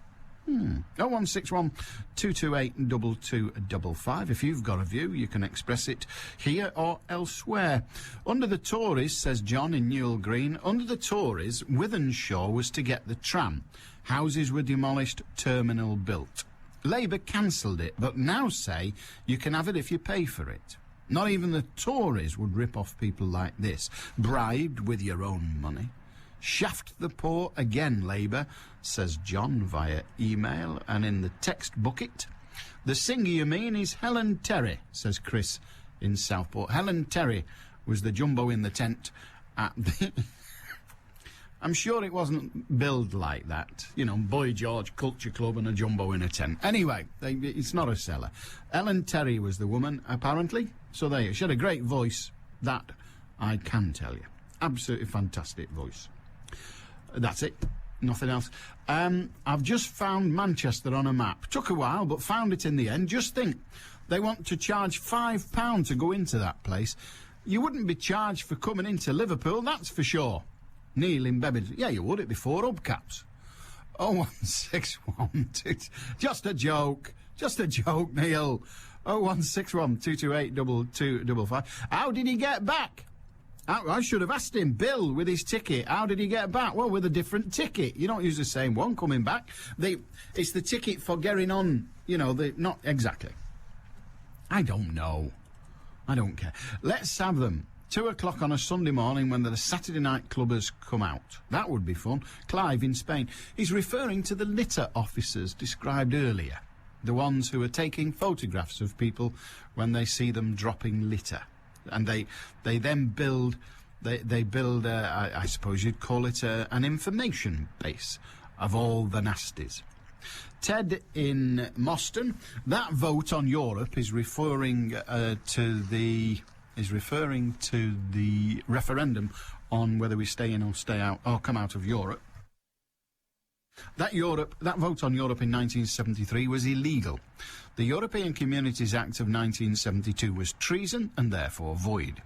S5: 0161 228 2255. If you've got a view, you can express it here or elsewhere. Under the Tories, says John in Newell Green, under the Tories, Wythenshawe was to get the tram. Houses were demolished, terminal built. Labour cancelled it, but now say you can have it if you pay for it. Not even the Tories would rip off people like this, bribed with your own money. Shaft the poor again, Labour, says John via email, and in the text bucket. The singer you mean is Helen Terry, says Chris in Southport. Helen Terry was the jumbo in the tent at the... I'm sure it wasn't billed like that. You know, Boy George Culture Club and a jumbo in a tent. Anyway, it's not a seller. Helen Terry was the woman, apparently. So there you go. She had a great voice, that I can tell you. Absolutely fantastic voice. That's it. Nothing else. I've just found Manchester on a map. Took a while, but found it in the end. Just think, they want to charge £5 to go into that place. You wouldn't be charged for coming into Liverpool, that's for sure. Neil in Bebbins. Yeah, you would. It'd be 4 hubcaps. 0161. Just a joke. Just a joke, Neil. 0161 228 2255. How did he get back? I should have asked him, Bill, with his ticket. How did he get back? Well, with a different ticket. You don't use the same one coming back. It's the ticket for getting on, you know, not exactly. I don't know. I don't care. Let's have them. 2 o'clock on a Sunday morning when the Saturday night clubbers come out. That would be fun. Clive in Spain. He's referring to the litter officers described earlier. The ones who are taking photographs of people when they see them dropping litter. And they then build, they build, I suppose you'd call it an information base of all the nasties. Ted in Moston. That vote on Europe is referring to the referendum on whether we stay in or stay out or come out of Europe. That vote on Europe in 1973 was illegal. The European Communities Act of 1972 was treason and therefore void.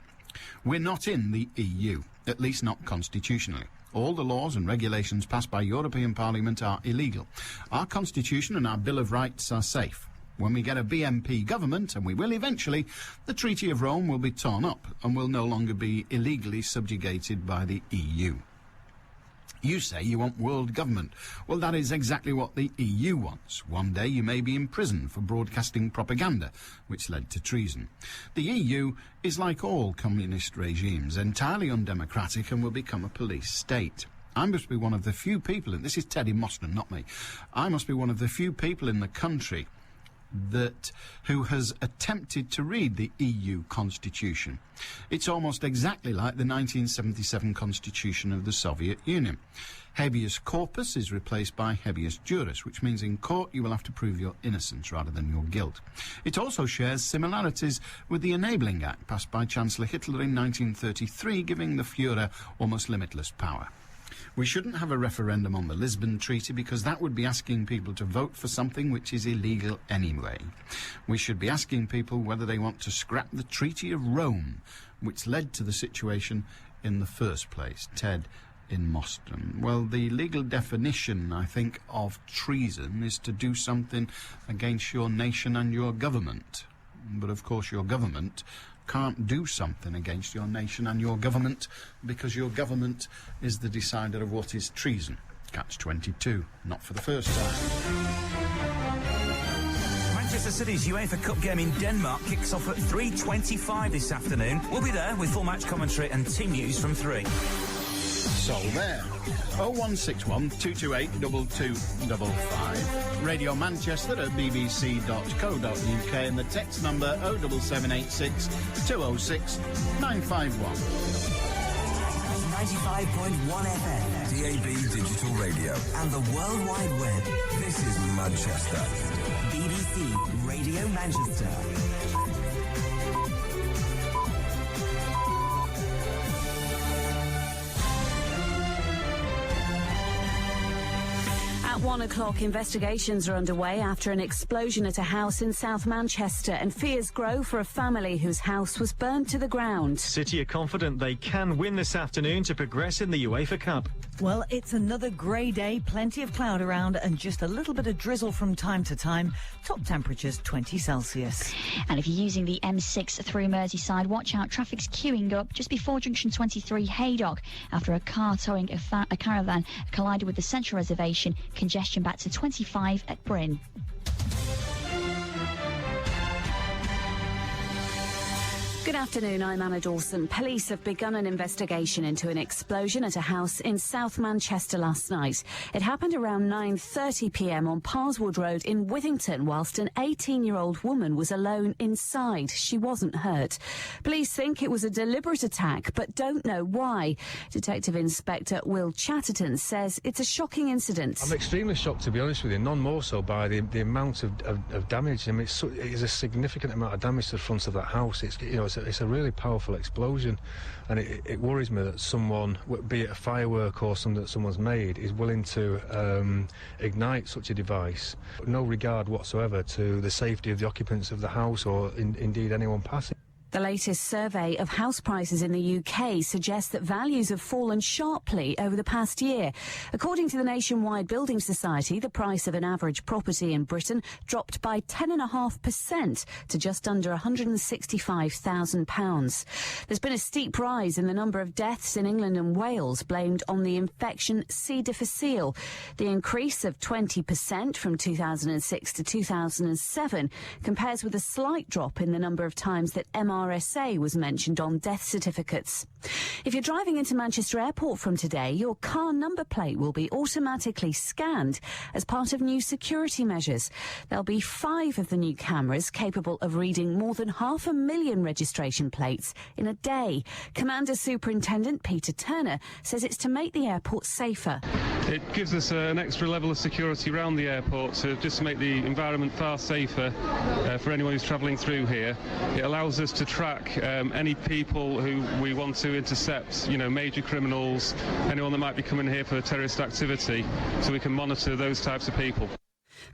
S5: We're not in the EU, at least not constitutionally. All the laws and regulations passed by European Parliament are illegal. Our Constitution and our Bill of Rights are safe. When we get a BNP government, and we will eventually, the Treaty of Rome will be torn up and will no longer be illegally subjugated by the EU. You say you want world government. Well, that is exactly what the EU wants. One day you may be in prison for broadcasting propaganda, which led to treason. The EU is like all communist regimes, entirely undemocratic and will become a police state. I must be one of the few people, and this is Teddy Moston, not me, I must be one of the few people in the country who has attempted to read the EU Constitution. It's almost exactly like the 1977 Constitution of the Soviet Union. Habeas corpus is replaced by habeas juris, which means in court you will have to prove your innocence rather than your guilt. It also shares similarities with the Enabling Act passed by Chancellor Hitler in 1933, giving the Führer almost limitless power. We shouldn't have a referendum on the Lisbon Treaty because that would be asking people to vote for something which is illegal anyway. We should be asking people whether they want to scrap the Treaty of Rome, which led to the situation in the first place. Ted in Moston? Well, the legal definition, I think, of treason is to do something against your nation and your government. But, of course, your government can't do something against your nation and your government because your government is the decider of what is treason. Catch-22, not for the first time.
S4: Manchester City's UEFA Cup game in Denmark kicks off at 3:25 this afternoon. We'll be there with full match commentary and team news from 3.
S5: So there. 0161 228 2255. Radio Manchester at bbc.co.uk and the text number 07786 206 951.
S24: 95.1 FM, DAB Digital Radio, and the World Wide Web. This is Manchester.
S2: BBC Radio Manchester.
S9: At 1 o'clock, investigations are underway after an explosion at a house in South Manchester, and fears grow for a family whose house was burned to the ground.
S1: City are confident they can win this afternoon to progress in the UEFA Cup.
S12: Well, it's another grey day, plenty of cloud around and just a little bit of drizzle from time to time. Top temperatures 20 Celsius.
S10: And if you're using the M6 through Merseyside, watch out, traffic's queuing up just before junction 23 Haydock after a car towing a caravan collided with the central reservation. Congestion back to 25 at Bryn.
S9: Good afternoon, I'm Anna Dawson. Police have begun an investigation into an explosion at a house in South Manchester last night. It happened around 9:30 p.m. on Parswood Road in Withington, whilst an 18-year-old woman was alone inside. She wasn't hurt. Police think it was a deliberate attack, but don't know why. Detective Inspector Will Chatterton says it's a shocking incident.
S13: I'm extremely shocked, to be honest with you, none more so by the amount of damage. I mean, it is a significant amount of damage to the front of that house. It's a really powerful explosion, and it worries me that someone, be it a firework or something that someone's made, is willing to ignite such a device. No regard whatsoever to the safety of the occupants of the house or indeed anyone passing.
S9: The latest survey of house prices in the UK suggests that values have fallen sharply over the past year. According to the Nationwide Building Society, the price of an average property in Britain dropped by 10.5% to just under £165,000. There's been a steep rise in the number of deaths in England and Wales blamed on the infection C. difficile. The increase of 20% from 2006 to 2007 compares with a slight drop in the number of times that MRSA was mentioned on death certificates. If you're driving into Manchester Airport from today, your car number plate will be automatically scanned as part of new security measures. There'll be 5 of the new cameras capable of reading more than 500,000 registration plates in a day. Commander Superintendent Peter Turner says it's to make the airport safer.
S14: It gives us an extra level of security around the airport to just make the environment far safer for anyone who's travelling through here. It allows us to track any people who we want to intercept, major criminals, anyone that might be coming here for terrorist activity, so we can monitor those types of people.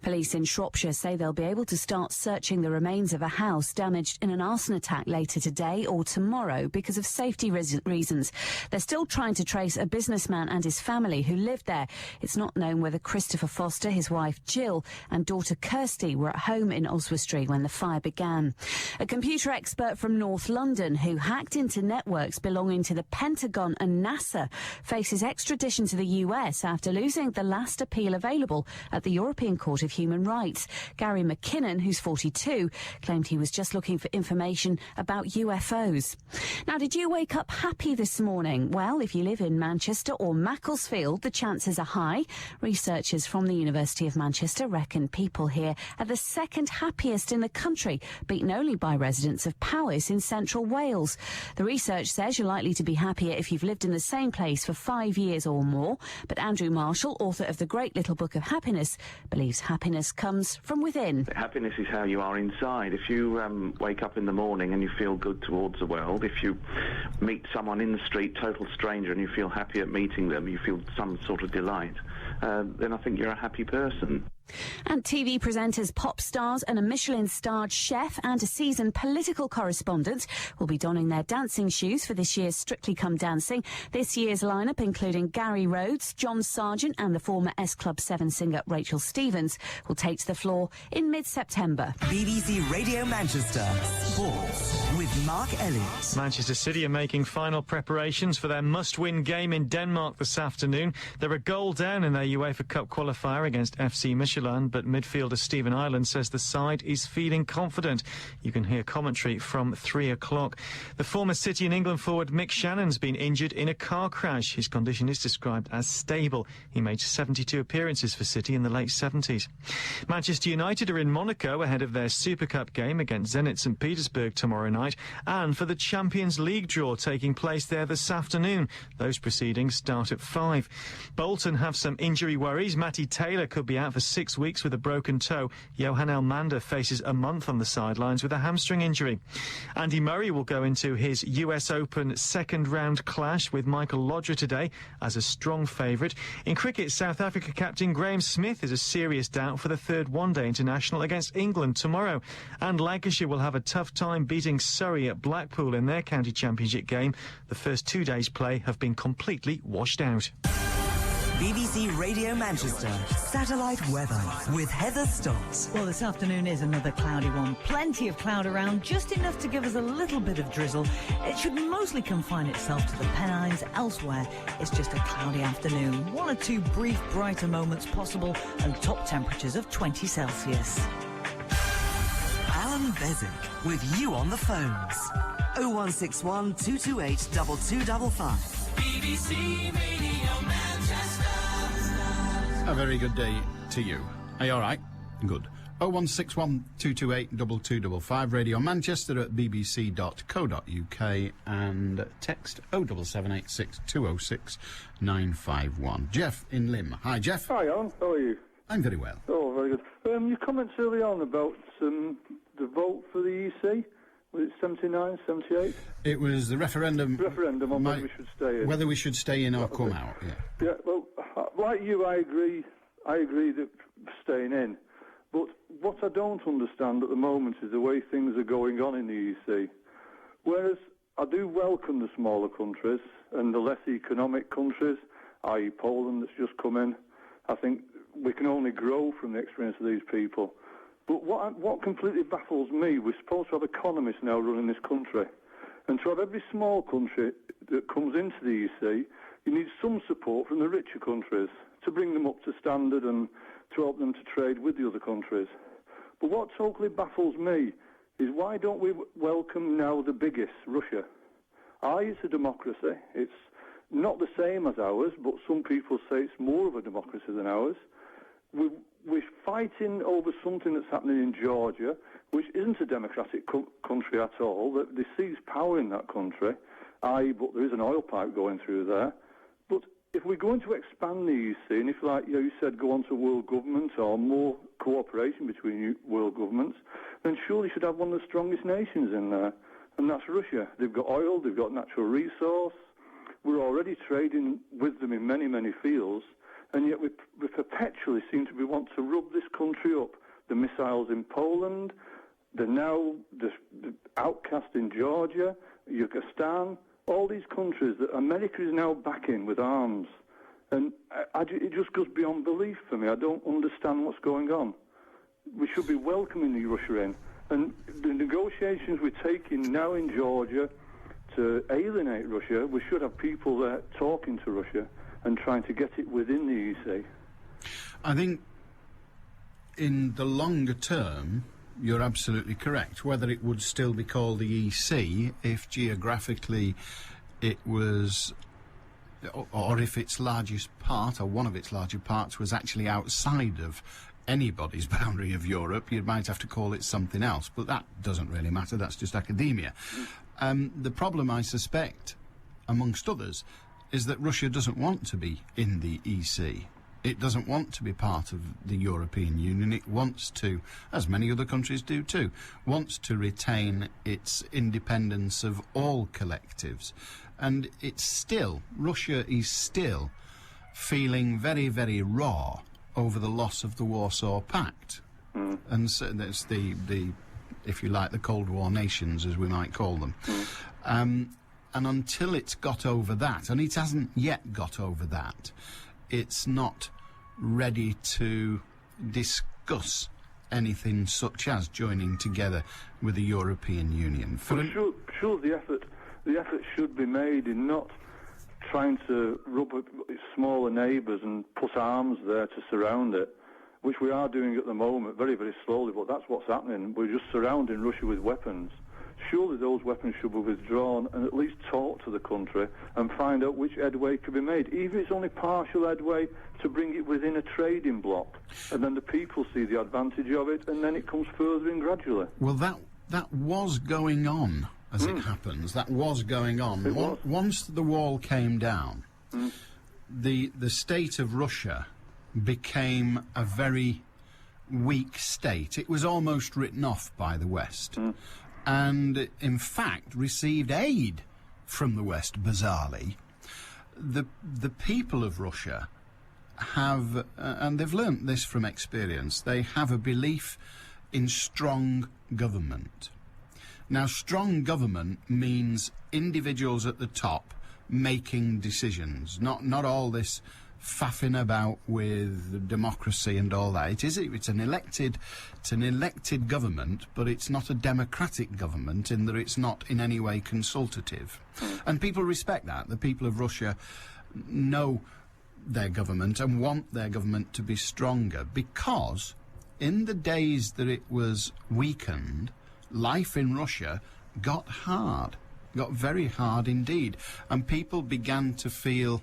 S9: Police in Shropshire say they'll be able to start searching the remains of a house damaged in an arson attack later today or tomorrow because of safety reasons. They're still trying to trace a businessman and his family who lived there. It's not known whether Christopher Foster, his wife Jill, and daughter Kirsty were at home in Oswestry when the fire began. A computer expert from North London who hacked into networks belonging to the Pentagon and NASA faces extradition to the US after losing the last appeal available at the European Court of Human Rights. Gary McKinnon, who's 42, claimed he was just looking for information about UFOs. Now, did you wake up happy this morning? Well, if you live in Manchester or Macclesfield, the chances are high. Researchers from the University of Manchester reckon people here are the second happiest in the country, beaten only by residents of Powys in central Wales. The research says you're likely to be happier if you've lived in the same place for 5 years or more. But Andrew Marshall, author of The Great Little Book of Happiness, believes happiness comes from within.
S25: Happiness is how you are inside. If you wake up in the morning and you feel good towards the world, if you meet someone in the street, total stranger, and you feel happy at meeting them, you feel some sort of delight, then I think you're a happy person.
S9: And TV presenters, pop stars and a Michelin-starred chef and a seasoned political correspondent will be donning their dancing shoes for this year's Strictly Come Dancing. This year's lineup, including Gary Rhodes, John Sargent and the former S Club 7 singer Rachel Stevens, will take to the floor in mid-September.
S2: BBC Radio Manchester Sports with Mark Elliott.
S1: Manchester City are making final preparations for their must-win game in Denmark this afternoon. They're a goal down in their UEFA Cup qualifier against FC Michelin, but midfielder Stephen Ireland says the side is feeling confident. You can hear commentary from 3 o'clock. The former City and England forward Mick Shannon's been injured in a car crash. His condition is described as stable. He made 72 appearances for City in the late 70s. Manchester United are in Monaco ahead of their Super Cup game against Zenit St Petersburg tomorrow night, and for the Champions League draw taking place there this afternoon. Those proceedings start at 5. Bolton have some injury worries. Matty Taylor could be out for 6 weeks with a broken toe. Johan Elmander faces a month on the sidelines with a hamstring injury. Andy Murray will go into his US Open second-round clash with Michael Lodger today as a strong favourite. In cricket, South Africa captain Graham Smith is a serious doubt for the third one-day international against England tomorrow. And Lancashire will have a tough time beating Surrey at Blackpool in their county championship game. The first 2 days' play have been completely washed out.
S2: BBC Radio Manchester satellite weather with Heather Stott.
S12: Well, this afternoon is another cloudy one. Plenty of cloud around, just enough to give us a little bit of drizzle. It should mostly confine itself to the Pennines. Elsewhere, it's just a cloudy afternoon. 1 or 2 brief brighter moments possible and top temperatures of 20 Celsius.
S2: Allan Beswick with you on the phones. 0161 228 2255.
S11: BBC Radio Manchester.
S5: A very good day to you. Are you all right? Good. 0161 228 2255. Radio Manchester at bbc.co.uk and text 07786 206 951. Jeff in Lim. Hi, Jeff.
S15: Hi, Alan. How are you?
S5: I'm very well.
S15: Oh, very good. Your comments early on about the vote for the EC. Was it 79, 78?
S5: It was the referendum
S15: on whether we should stay in.
S5: Whether we should stay in or come out, yeah.
S15: Yeah, well, like you, I agree that staying in. But what I don't understand at the moment is the way things are going on in the EC. Whereas I do welcome the smaller countries and the less economic countries, i.e. Poland that's just come in. I think we can only grow from the experience of these people. But what completely baffles me, we're supposed to have economists now running this country. And to have every small country that comes into the EC, you need some support from the richer countries to bring them up to standard and to help them to trade with the other countries. But what totally baffles me is why don't we welcome now the biggest, Russia? It's a democracy. It's not the same as ours, but some people say it's more of a democracy than ours. We're fighting over something that's happening in Georgia, which isn't a democratic country at all. They seize power in that country, but there is an oil pipe going through there. But if we're going to expand the EC, and if, like you said, go on to world government or more cooperation between world governments, then surely you should have one of the strongest nations in there, and that's Russia. They've got oil, they've got natural resource. We're already trading with them in many, many fields. And yet we perpetually seem to want to rub this country up. The missiles in Poland, the outcast in Georgia, Yugoslav, all these countries that America is now backing with arms. And it just goes beyond belief for me. I don't understand what's going on. We should be welcoming the Russia in. And the negotiations we're taking now in Georgia to alienate Russia, we should have people there talking to Russia and trying to get it within the EC.
S5: I think in the longer term, you're absolutely correct. Whether it would still be called the EC if geographically it was, or if its largest part, or one of its larger parts, was actually outside of anybody's boundary of Europe, you might have to call it something else. But that doesn't really matter. That's just academia. The problem, I suspect, amongst others, is that Russia doesn't want to be in the EC. It doesn't want to be part of the European Union. It wants to, as many other countries do too, wants to retain its independence of all collectives. And Russia is still feeling very, very raw over the loss of the Warsaw Pact. And so that's the, if you like, the Cold War nations, as we might call them. And until it's got over that, and it hasn't yet got over that, it's not ready to discuss anything such as joining together with the European Union.
S15: Sure, the effort should be made in not trying to rub its smaller neighbours and put arms there to surround it, which we are doing at the moment, very, very slowly, but that's what's happening. We're just surrounding Russia with weapons. Surely those weapons should be withdrawn and at least talk to the country and find out which headway can be made, even if it's only partial headway, to bring it within a trading bloc. And then the people see the advantage of it, and then it comes further in gradually.
S5: Well, that was going on, as it happens. That was going on. Once the wall came down, the state of Russia became a very weak state. It was almost written off by the West. And, in fact, received aid from the West, bizarrely. The people of Russia have, and they've learnt this from experience, they have a belief in strong government. Now, strong government means individuals at the top making decisions, not all this faffing about with democracy and all that. It's an elected government, but it's not a democratic government in that it's not in any way consultative. And people respect that. The people of Russia know their government and want their government to be stronger, because in the days that it was weakened, life in Russia got hard, got very hard indeed, and people began to feel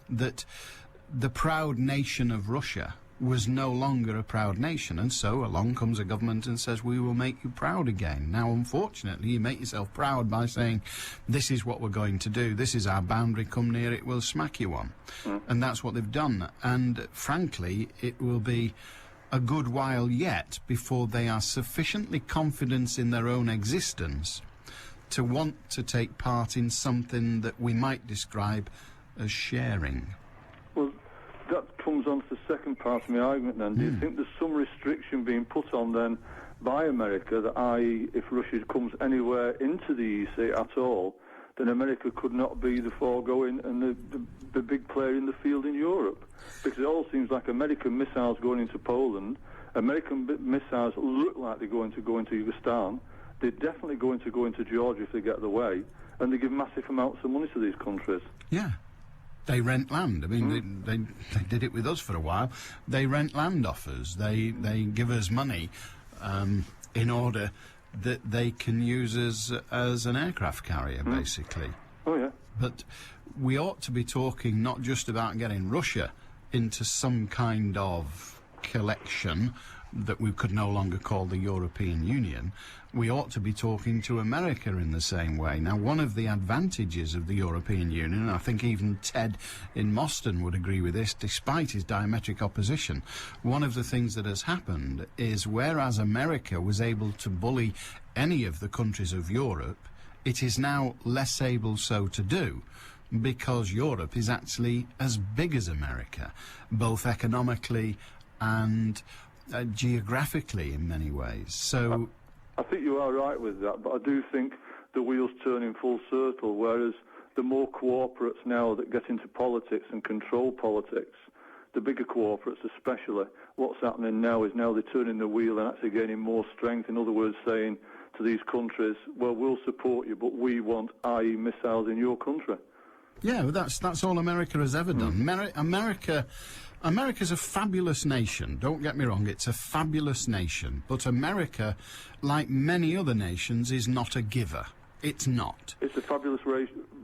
S5: that the proud nation of Russia was no longer a proud nation, and so along comes a government and says, we will make you proud again. Now, unfortunately, you make yourself proud by saying, this is what we're going to do, this is our boundary, come near it, we'll smack you on. And that's what they've done, and frankly, it will be a good while yet before they are sufficiently confident in their own existence to want to take part in something that we might describe as sharing.
S15: Well, that comes on to the second part of my argument then. Do you think there's some restriction being put on then by America, that i.e. if Russia comes anywhere into the EC at all, then America could not be the foregoing and the big player in the field in Europe? Because it all seems like American missiles going into Poland, American missiles look like they're going to go into Yugoslavia, they're definitely going to go into Georgia if they get the way, and they give massive amounts of money to these countries.
S5: Yeah. They rent land. I mean, they did it with us for a while. They rent land off us. They give us money in order that they can use us as an aircraft carrier, basically.
S15: Oh, yeah.
S5: But we ought to be talking not just about getting Russia into some kind of collection that we could no longer call the European Union. We ought to be talking to America in the same way. Now, one of the advantages of the European Union, and I think even Ted in Moston would agree with this, despite his diametric opposition, one of the things that has happened is whereas America was able to bully any of the countries of Europe, it is now less able so to do, because Europe is actually as big as America, both economically and geographically in many ways. So
S15: I think you are right with that, but I do think the wheels turn in full circle, whereas the more corporates now that get into politics and control politics, the bigger corporates especially, what's happening now is now they're turning the wheel and actually gaining more strength. In other words, saying to these countries, well, we'll support you, but we want, i.e. missiles in your country.
S5: Yeah, well, that's all America has ever done. America's a fabulous nation, don't get me wrong, it's a fabulous nation, but America, like many other nations, is not a giver. It's not.
S15: It's a fabulous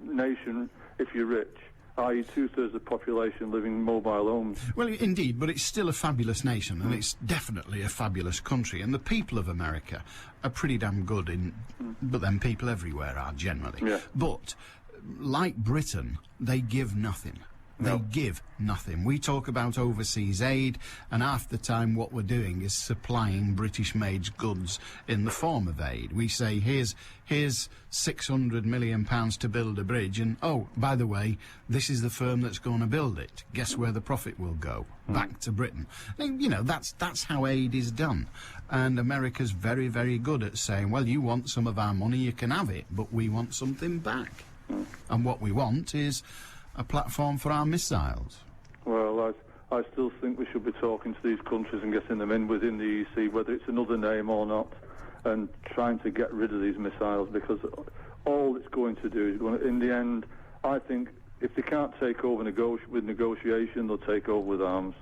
S15: nation if you're rich, i.e. 2/3 of the population living in mobile homes.
S5: Well, indeed, but it's still a fabulous nation, and it's definitely a fabulous country, and the people of America are pretty damn good, but then people everywhere are generally.
S15: Yeah.
S5: But like Britain, they give nothing. They give nothing. We talk about overseas aid, and half the time what we're doing is supplying British-made goods in the form of aid. We say, here's £600 million to build a bridge, and, oh, by the way, this is the firm that's going to build it. Guess where the profit will go? Back to Britain. And, you know, that's how aid is done. And America's very, very good at saying, well, you want some of our money, you can have it, but we want something back. And what we want is a platform for our missiles.
S15: Well, I still think we should be talking to these countries and getting them in within the EC, whether it's another name or not, and trying to get rid of these missiles, because all it's going to do is going to, in the end, I think if they can't take over with negotiation, they'll take over with arms.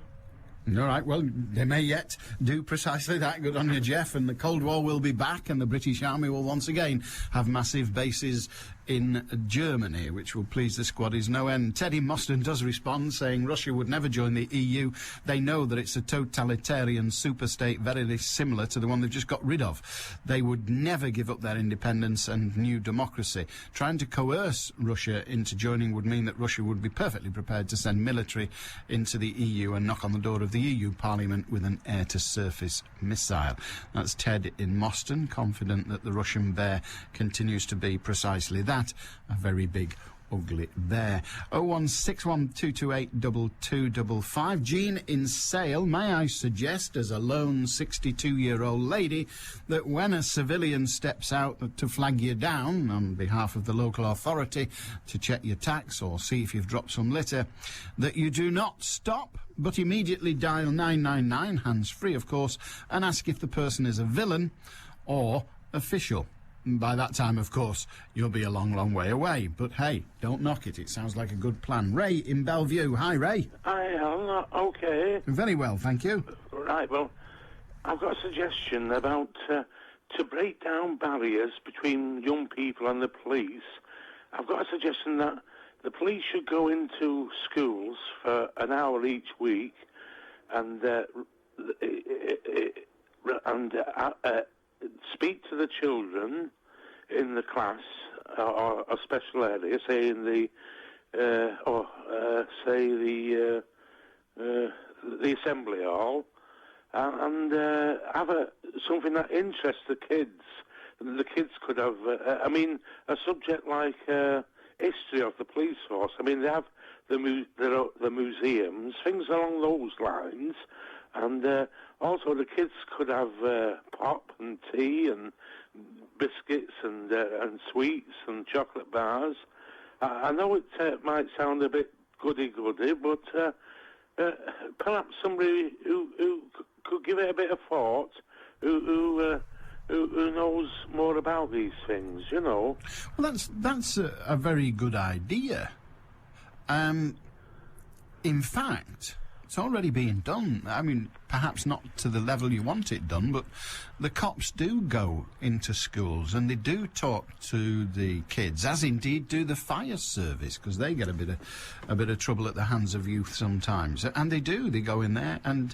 S5: All right, well, they may yet do precisely that. Good on you, Jeff. And the Cold War will be back, and the British Army will once again have massive bases in Germany, which will please the squaddies no end. Teddy Mostyn does respond, saying Russia would never join the EU. They know that it's a totalitarian superstate very similar to the one they've just got rid of. They would never give up their independence and new democracy. Trying to coerce Russia into joining would mean that Russia would be perfectly prepared to send military into the EU and knock on the door of the EU Parliament with an air-to-surface missile. That's Ted in Mostyn, confident that the Russian bear continues to be precisely that, a very big, ugly bear. 01612282255. Jean in Sale, may I suggest, as a lone 62-year-old lady, that when a civilian steps out to flag you down on behalf of the local authority to check your tax or see if you've dropped some litter, that you do not stop, but immediately dial 999, hands-free of course, and ask if the person is a villain or official. By that time, of course, you'll be a long, long way away. But hey, don't knock it. It sounds like a good plan. Ray in Bellevue. Hi, Ray.
S16: Hi, Alan. Okay.
S5: Very well, thank you.
S16: Right, well, I've got a suggestion about to break down barriers between young people and the police. I've got a suggestion that the police should go into schools for an hour each week and speak to the children in the class or a special area, say in the the assembly hall, and have something that interests the kids. The kids could have, a subject like history of the police force. I mean, they have the museums, things along those lines, and also the kids could have pop and tea and biscuits and sweets and chocolate bars. I know it might sound a bit goody-goody, but perhaps somebody who could give it a bit of thought, who knows more about these things, you know.
S5: Well, that's a very good idea. In fact, it's already being done. I mean, perhaps not to the level you want it done, but the cops do go into schools and they do talk to the kids, as indeed do the fire service, because they get a bit of trouble at the hands of youth sometimes. And they go in there, and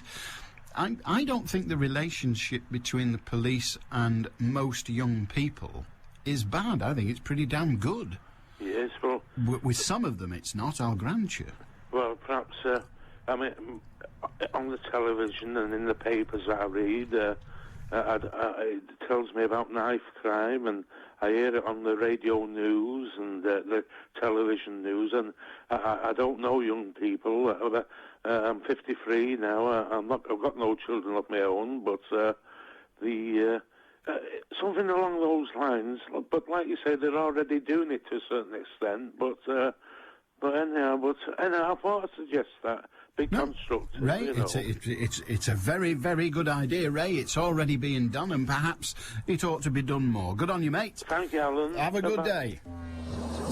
S5: I don't think the relationship between the police and most young people is bad. I think it's pretty damn good.
S16: Yes, well...
S5: With some of them it's not, I'll grant you.
S16: Well, perhaps... on the television and in the papers I read, it tells me about knife crime, and I hear it on the radio news and the television news, and I don't know young people. I'm 53 now. I've got no children of my own, but something along those lines. But like you say, they're already doing it to a certain extent. But anyhow, I thought I'd suggest that. Big construct.
S5: Ray,
S16: you know.
S5: it's a very, very good idea, Ray. It's already being done, and perhaps it ought to be done more. Good on you, mate.
S16: Thank you, Alan.
S5: Have a good day.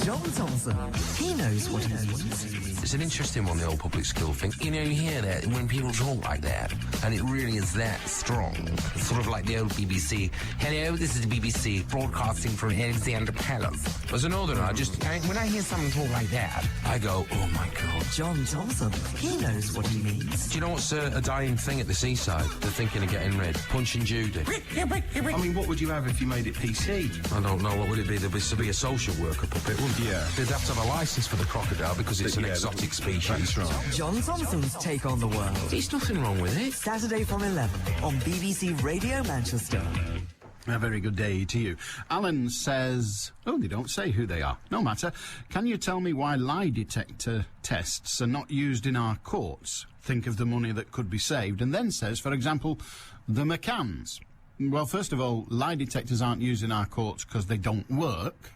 S2: John Thompson, he knows what he means.
S17: It's an interesting one, the old public school thing. You know, you hear that when people talk like that, and it really is that strong. It's sort of like the old BBC. Hello, this is the BBC, broadcasting from Alexander Palace. As a northerner, when I hear someone talk like that, I go, oh my God.
S2: John Thompson, he knows what he means.
S17: Do you know what's a dying thing at the seaside? They're thinking of getting rid. Punch and Judy.
S18: I mean, what would you have if you made it PC?
S17: I don't know. What would it be? There'd be a social worker puppet, wouldn't you?
S18: Yeah.
S17: They'd have to have a licence for the crocodile because it's an exotic
S24: exotic species.
S2: That's right. John Thompson's Take on the World.
S24: There's nothing wrong with it.
S2: Saturday from 11 on BBC Radio Manchester.
S5: A very good day to you. Alan says... Oh, they don't say who they are. No matter. Can you tell me why lie detector tests are not used in our courts? Think of the money that could be saved. And then says, for example, the McCanns. Well, first of all, lie detectors aren't used in our courts because they don't work.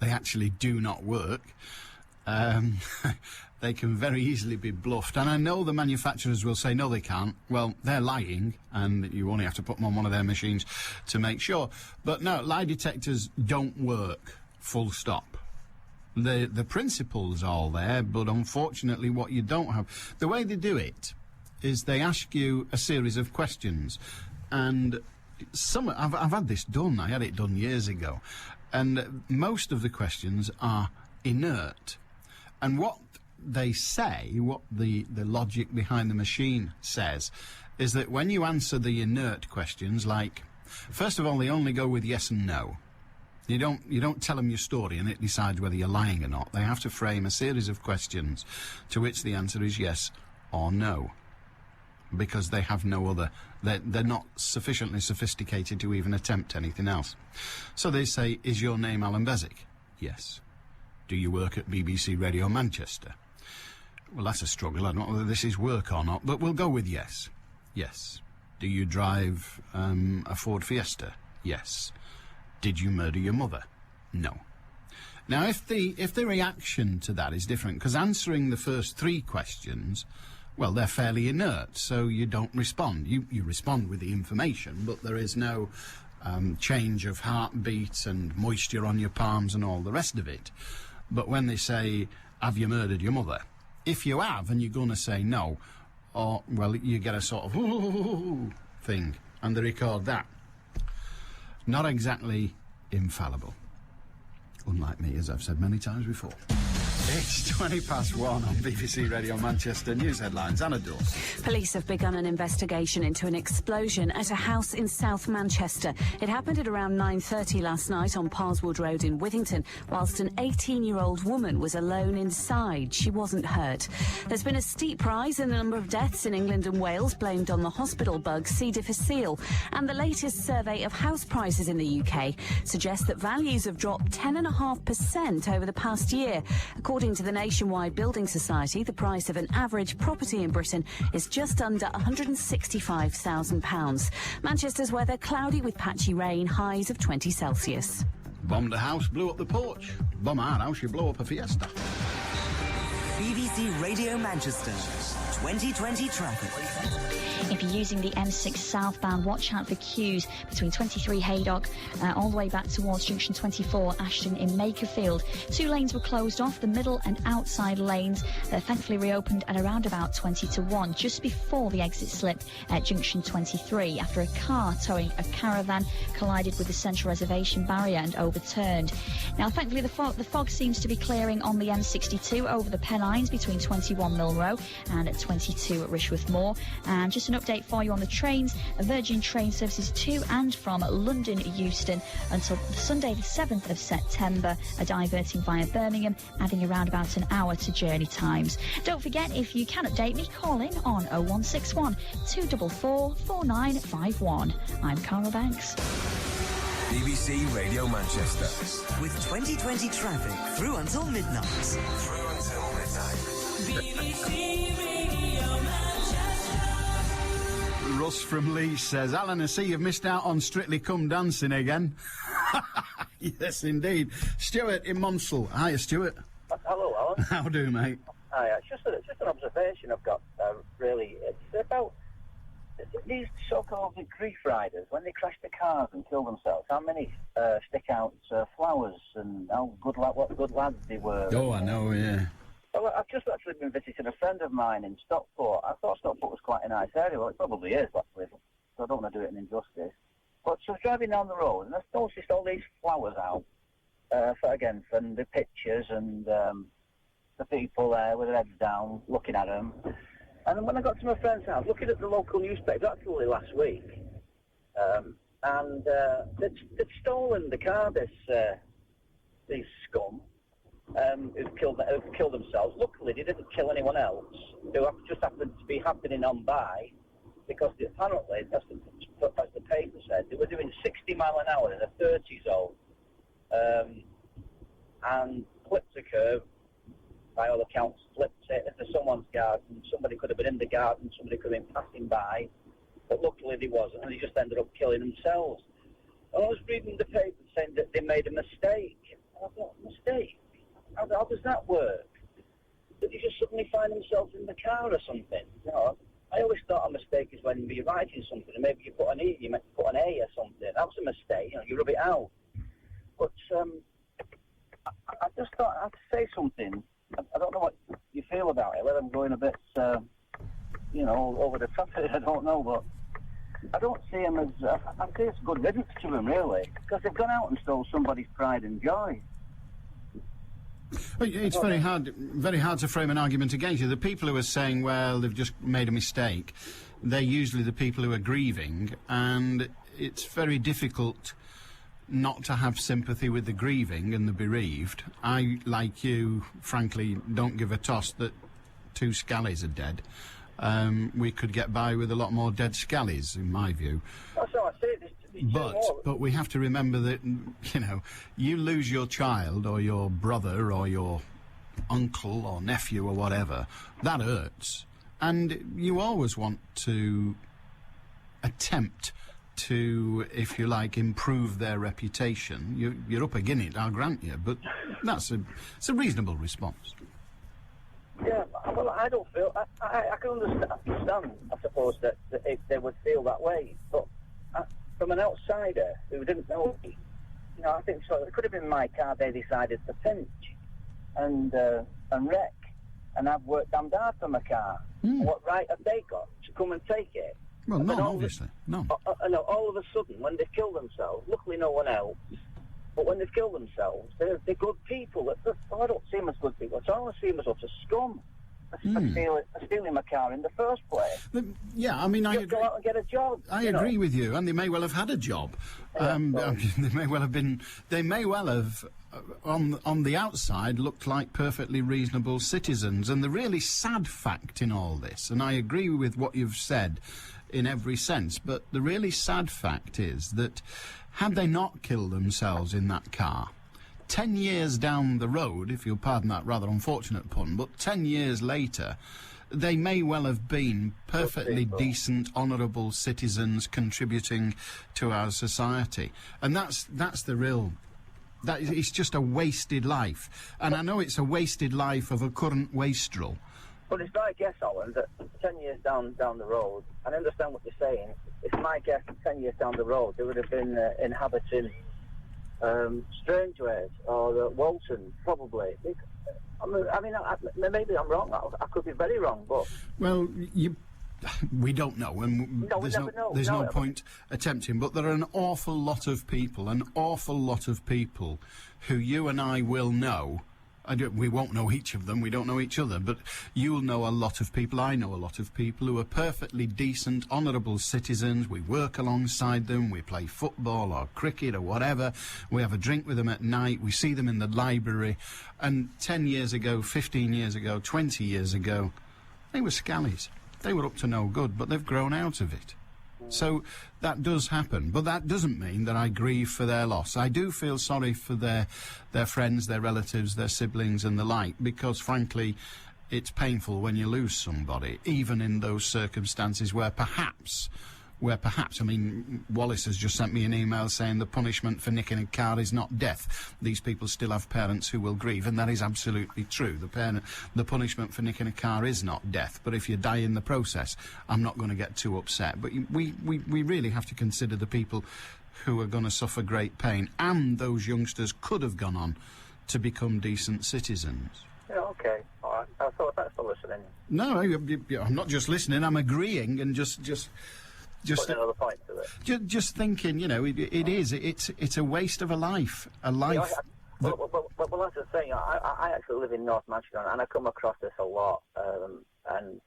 S5: They actually do not work. They can very easily be bluffed. And I know the manufacturers will say, no, they can't. Well, they're lying, and you only have to put them on one of their machines to make sure. But no, lie detectors don't work, full stop. The principle's all there, but unfortunately what you don't have... The way they do it is they ask you a series of questions, and I've had this done. I had it done years ago. And most of the questions are inert. And what they say, what the logic behind the machine says, is that when you answer the inert questions, like, first of all, they only go with yes and no. You don't tell them your story and it decides whether you're lying or not. They have to frame a series of questions to which the answer is yes or no, because they have no other... They're not sufficiently sophisticated to even attempt anything else. So they say, is your name Allan Beswick? Yes. Do you work at BBC Radio Manchester? Well, that's a struggle. I don't know whether this is work or not, but we'll go with yes. Yes. Do you drive a Ford Fiesta? Yes. Did you murder your mother? No. Now, if the reaction to that is different, because answering the first three questions, well, they're fairly inert, so you don't respond. You respond with the information, but there is no change of heartbeat and moisture on your palms and all the rest of it. But when they say, have you murdered your mother? If you have, and you're going to say no, or, well, you get a sort of ooh thing, and they record that. Not exactly infallible. Unlike me, as I've said many times before. It's 1:20 on BBC Radio Manchester. News headlines. Anna Dawes.
S9: Police have begun an investigation into an explosion at a house in South Manchester. It happened at around 9:30 last night on Parswood Road in Withington, whilst an 18-year-old woman was alone inside. She wasn't hurt. There's been a steep rise in the number of deaths in England and Wales blamed on the hospital bug C. difficile. And the latest survey of house prices in the UK suggests that values have dropped 10.5% over the past year. According to the Nationwide Building Society, the price of an average property in Britain is just under £165,000. Manchester's weather cloudy with patchy rain, highs of 20 Celsius.
S5: Bombed a house, blew up the porch. Bomb our house, you blow up a Fiesta.
S2: BBC Radio Manchester, 2020 traffic.
S10: If you're using the M6 southbound, watch out for queues between 23 Haydock all the way back towards junction 24 Ashton in Makerfield. 2 lanes were closed off, the middle and outside lanes. They're thankfully reopened at around about 20 to 1, just before the exit slip at junction 23, after a car towing a caravan collided with the central reservation barrier and overturned. Now, thankfully, the fog seems to be clearing on the M62 over the Pennines between 21 Milrow and at 22 at Rishworth Moor. And just an update for you on the trains. Virgin train services to and from London Euston until Sunday the 7th of September are diverting via Birmingham, adding around about an hour to journey times. Don't forget, if you can update me, call in on 0161 244 4951. I'm Cara Banks.
S24: BBC Radio Manchester.
S2: With 2020 traffic through until midnight.
S11: BBC Radio Manchester.
S5: Russ from Leeds says, Alan, I see you've missed out on Strictly Come Dancing again. Yes, indeed. Stuart in Monsell. Hiya, Stuart.
S19: Hello, Alan.
S5: How do, mate?
S19: Hi, it's just an observation I've got, really. It's about these so-called grief riders, when they crash the cars and kill themselves, how many stick out flowers and what good lads they were.
S5: Oh, I know, yeah.
S19: Well, I've just actually been visiting a friend of mine in Stockport. I thought Stockport was quite a nice area. Well, it probably is, actually, so I don't want to do it an injustice. But so I was driving down the road, and I noticed all these flowers out, from the pictures and the people there with their heads down, looking at them. And then when I got to my friend's house, looking at the local newspaper, actually last week, and they'd stolen the car, these scum, who've killed themselves. Luckily, they didn't kill anyone else. Who just happened to be happening on by, because apparently, as the paper said, they were doing 60 mile an hour in a 30 zone, and flipped a curve. By all accounts, flipped it into someone's garden. Somebody could have been in the garden. Somebody could have been passing by, but luckily they wasn't, and they just ended up killing themselves. And I was reading the paper saying that they made a mistake. And I thought, mistake? How does that work? Did you just suddenly find themselves in the car or something? You know, I always thought a mistake is when you're writing something and maybe you put an E, you meant to put an A or something. That was a mistake. You know, you rub it out. But I just thought I had to say something. I don't know what you feel about it, whether I'm going a bit, over the top of it, I don't know, but I don't see him as, I think it's good riddance to him, really, because they've gone out and stole somebody's pride and joy.
S5: It's very hard to frame an argument against you. The people who are saying, well, they've just made a mistake, they're usually the people who are grieving, and it's very difficult not to have sympathy with the grieving and the bereaved. I, like you, frankly, don't give a toss that 2 scallies are dead. We could get by with a lot more dead scallies, in my view.
S19: That's all I say.
S5: But we have to remember that, you know, you lose your child or your brother or your uncle or nephew or whatever, that hurts. And you always want to attempt to, if you like, improve their reputation. You're up against it, I'll grant you, but it's a reasonable response.
S19: Yeah, well, I don't feel... I can understand, I suppose, that if they would feel that way, but from an outsider who didn't know me, you know, I think so. It could have been my car they decided to pinch and wreck, and I've worked damned hard for my car. What right have they got to come and take it?
S5: Well, none, obviously.
S19: No. All of a sudden, when they kill themselves, luckily no one else, but when they've killed themselves, they're good people. I don't see them as good people. I only see them as utter scum. Stealing my car in the first place.
S5: Yeah, I mean, I agree.
S19: Go out and get a job.
S5: I agree with you, and they may well have had a job. They may well have been. They may well have, on the outside, looked like perfectly reasonable citizens. And the really sad fact in all this, and I agree with what you've said in every sense, but the really sad fact is that had they not killed themselves in that car, 10 years down the road, if you'll pardon that rather unfortunate pun, but 10 years later, they may well have been perfectly decent, honourable citizens contributing to our society. And that's the real... it's just a wasted life. And I know it's a wasted life of a current wastrel.
S19: But it's my guess, Alan, that 10 years down the road, and I understand what you're saying, it's my guess that 10 years down the road, they would have been inhabiting Strangeways or Walton, probably. I mean, maybe I'm wrong. I could be very wrong, but...
S5: Well, we don't know, and there's no point attempting, but there are an awful lot of people who you and I will know. We won't know each of them, we don't know each other, but you'll know a lot of people, I know a lot of people who are perfectly decent, honourable citizens. We work alongside them, we play football or cricket or whatever, we have a drink with them at night, we see them in the library, and 10 years ago, 15 years ago, 20 years ago, they were scallies. They were up to no good, but they've grown out of it. So that does happen, but that doesn't mean that I grieve for their loss. I do feel sorry for their friends, their relatives, their siblings and the like, because frankly it's painful when you lose somebody, even in those circumstances where perhaps, I mean, Wallace has just sent me an email saying the punishment for nicking a car is not death. These people still have parents who will grieve, and that is absolutely true. The punishment for nicking a car is not death, but if you die in the process, I'm not going to get too upset. But we really have to consider the people who are going to suffer great pain, and those youngsters could have gone on to become decent citizens.
S19: Yeah, okay, all right. I thought that's for listening.
S5: No, I'm not just listening, I'm agreeing and just
S19: putting another point to it.
S5: Just thinking, you know, it's a waste of a life.
S19: Well, that's the thing. I actually live in North Manchester, and I come across this a lot. And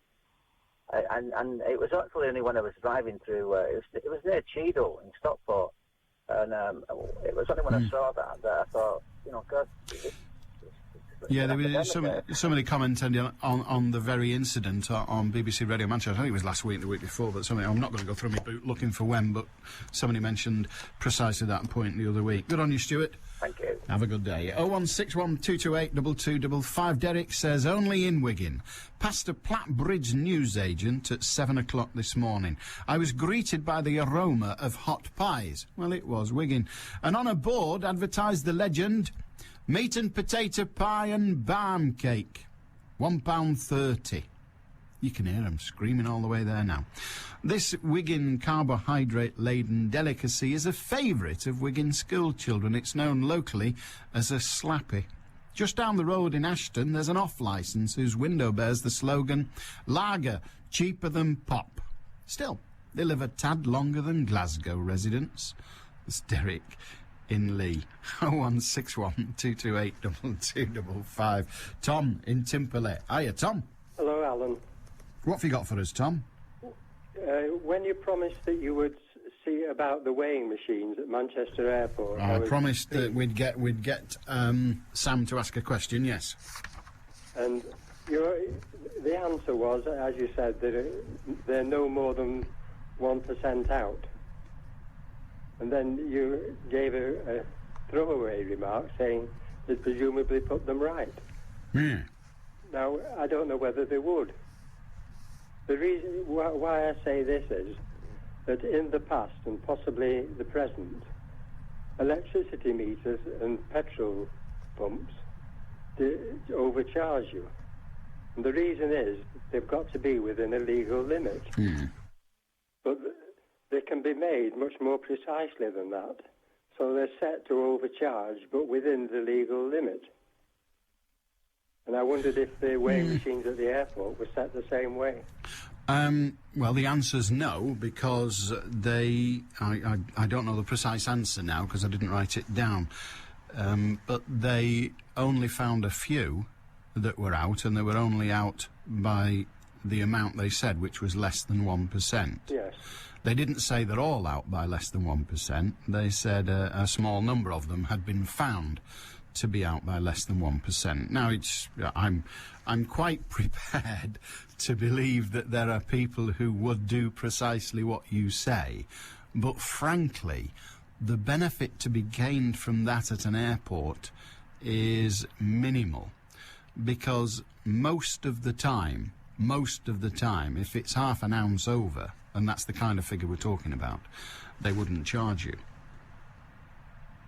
S19: it was actually only when I was driving through. It was near Cheadle in Stockport, and it was only when I saw that I thought, you know, God,
S5: Yeah, there was somebody commented on the very incident on BBC Radio Manchester. I think it was last week, the week before, but I'm not going to go through my boot looking for when, but somebody mentioned precisely that point the other week. Good on you, Stuart.
S3: Thank you.
S5: Have a good day. 0161228 2255. Derek says, only in Wigan. Past a Platt Bridge newsagent at 7 o'clock this morning. I was greeted by the aroma of hot pies. Well, it was Wigan. And on a board advertised the legend, meat and potato pie and barm cake. £1.30. You can hear them screaming all the way there now. This Wigan carbohydrate-laden delicacy is a favourite of Wigan school children. It's known locally as a slappy. Just down the road in Ashton, there's an off-licence whose window bears the slogan, Lager, cheaper than pop. Still, they live a tad longer than Glasgow residents. It's Derek in Lee. 0161 228 2255. Tom in Timperley. Hiya, Tom.
S20: Hello, Alan.
S5: What have you got for us, Tom?
S20: When you promised that you would see about the weighing machines at Manchester Airport...
S5: I promised that we'd get Sam to ask a question, yes.
S20: And the answer was, as you said, that they're no more than 1% out. And then you gave a throwaway remark saying they'd presumably put them right.
S5: Yeah.
S20: Now, I don't know whether they would. The reason why I say this is that in the past, and possibly the present, electricity meters and petrol pumps overcharge you. And the reason is they've got to be within a legal limit. But they can be made much more precisely than that. So they're set to overcharge, but within the legal limit. And I wondered if the weighing machines at the airport were set the same way.
S5: Well, the answer's no, because I don't know the precise answer now, because I didn't write it down. But they only found a few that were out, and they were only out by the amount they said, which was less than 1%.
S20: Yes.
S5: They didn't say they're all out by less than 1%. They said a small number of them had been found to be out by less than 1%. Now, I'm quite prepared to believe that there are people who would do precisely what you say, but frankly, the benefit to be gained from that at an airport is minimal, because most of the time, if it's half an ounce over, and that's the kind of figure we're talking about, they wouldn't charge you.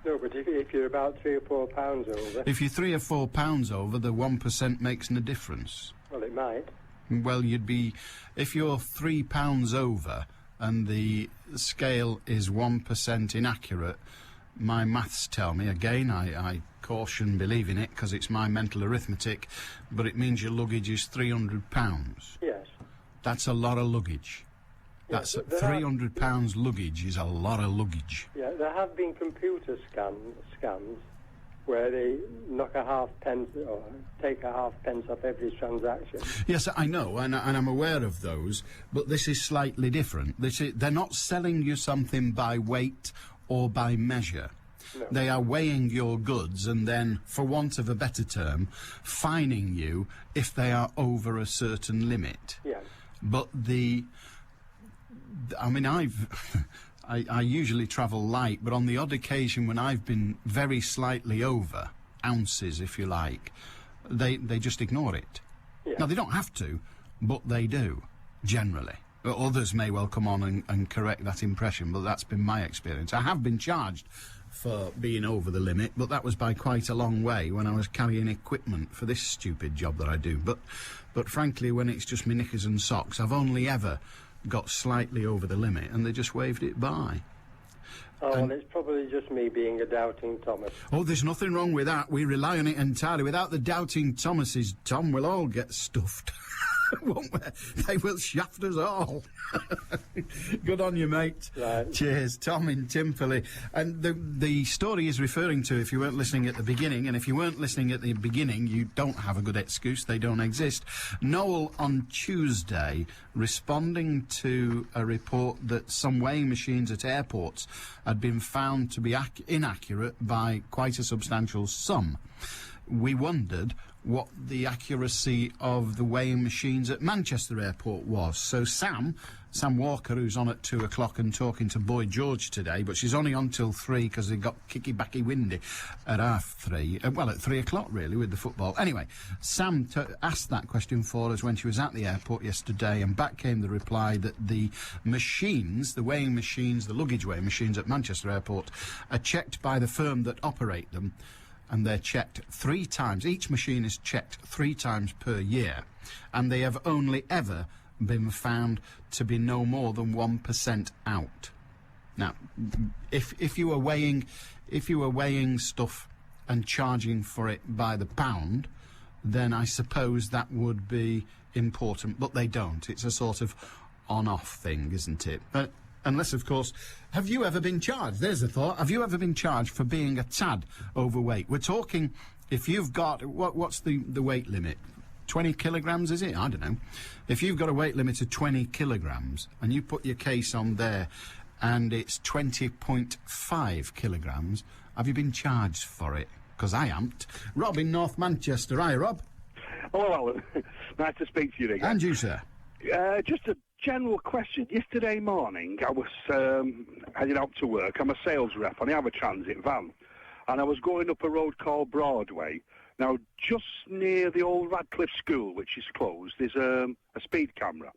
S20: No, but if you're about 3 or 4 pounds over...
S5: If you're 3 or 4 pounds over, the 1% makes no difference.
S20: Well, it might.
S5: Well, you'd be... If you're 3 pounds over and the scale is 1% inaccurate, my maths tell me, again, I caution believing it because it's my mental arithmetic, but it means your luggage is £300.
S20: Yes.
S5: That's a lot of luggage. That's £300 luggage is a lot of luggage.
S20: Yeah, there have been computer scans where they knock a half-pence or take a half-pence off every transaction.
S5: Yes, I know, and I'm aware of those, but this is slightly different. They're not selling you something by weight or by measure. No. They are weighing your goods and then, for want of a better term, fining you if they are over a certain limit.
S20: Yes.
S5: But I mean, I usually travel light, but on the odd occasion when I've been very slightly over, ounces if you like, they just ignore it.
S20: Yeah.
S5: Now, they don't have to, but they do, generally. Others may well come on and correct that impression, but that's been my experience. I have been charged for being over the limit, but that was by quite a long way when I was carrying equipment for this stupid job that I do. But frankly, when it's just my knickers and socks, I've only ever got slightly over the limit, and they just waved it by.
S20: Oh, and it's probably just me being a doubting Thomas.
S5: Oh, there's nothing wrong with that. We rely on it entirely. Without the doubting Thomases, Tom, we'll all get stuffed. Won't we? They will shaft us all. Good on you, mate.
S20: Right.
S5: Cheers. Tom in Timperley. And the story he's referring to, if you weren't listening at the beginning, and if you weren't listening at the beginning, you don't have a good excuse. They don't exist. Noel on Tuesday, responding to a report that some weighing machines at airports had been found to be inaccurate by quite a substantial sum. we wondered what the accuracy of the weighing machines at Manchester Airport was. So Sam Walker, who's on at 2 o'clock and talking to Boy George today, but she's only on till 3 because it got kicky-backy windy at 3:30. Well, at 3 o'clock, really, with the football. Anyway, Sam asked that question for us when she was at the airport yesterday, and back came the reply that the machines, the weighing machines, the luggage weighing machines at Manchester Airport, are checked by the firm that operate them, and they're checked 3 times. Each machine is checked 3 times per year, and they have only ever been found to be no more than 1% out. Now, if you were weighing stuff and charging for it by the pound, then I suppose that would be important, but they don't. It's a sort of on-off thing, isn't it? Unless, of course, have you ever been charged? There's a thought. Have you ever been charged for being a tad overweight? We're talking, if you've got, what's the weight limit? 20 kilograms, is it? I don't know. If you've got a weight limit of 20 kilograms and you put your case on there and it's 20.5 kilograms, have you been charged for it? Because I haven't. Rob in North Manchester. Hi, Rob.
S3: Hello, Alan. Nice to speak to you again.
S5: And you, sir.
S3: Just a general question. Yesterday morning, I was heading out to work. I'm a sales rep, and I have a transit van. And I was going up a road called Broadway. Now, just near the old Radcliffe School, which is closed, there's a speed camera.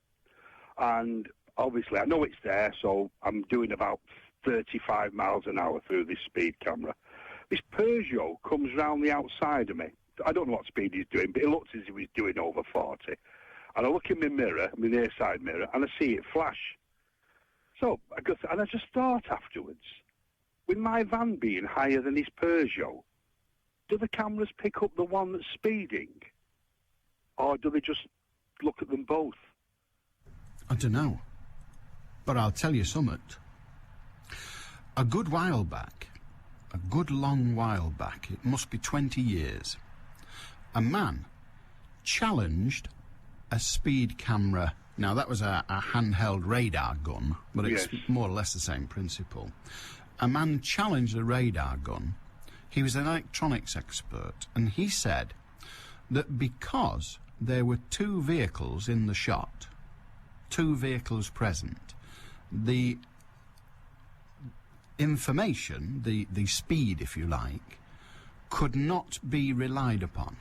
S3: And obviously, I know it's there, so I'm doing about 35 miles an hour through this speed camera. This Peugeot comes round the outside of me. I don't know what speed he's doing, but it looks as if he's doing over 40. And I look in my mirror, my near side mirror, and I see it flash. So, I just thought afterwards, with my van being higher than his Peugeot, do the cameras pick up the one that's speeding? Or do they just look at them both?
S5: I don't know. But I'll tell you something. A good while back, a good long while back, it must be 20 years, a man challenged a speed camera. Now, that was a handheld radar gun, but it's more or less the same principle. A man challenged a radar gun. He was an electronics expert, and he said that because there were 2 vehicles in the shot, 2 vehicles present, the information, the speed, if you like, could not be relied upon,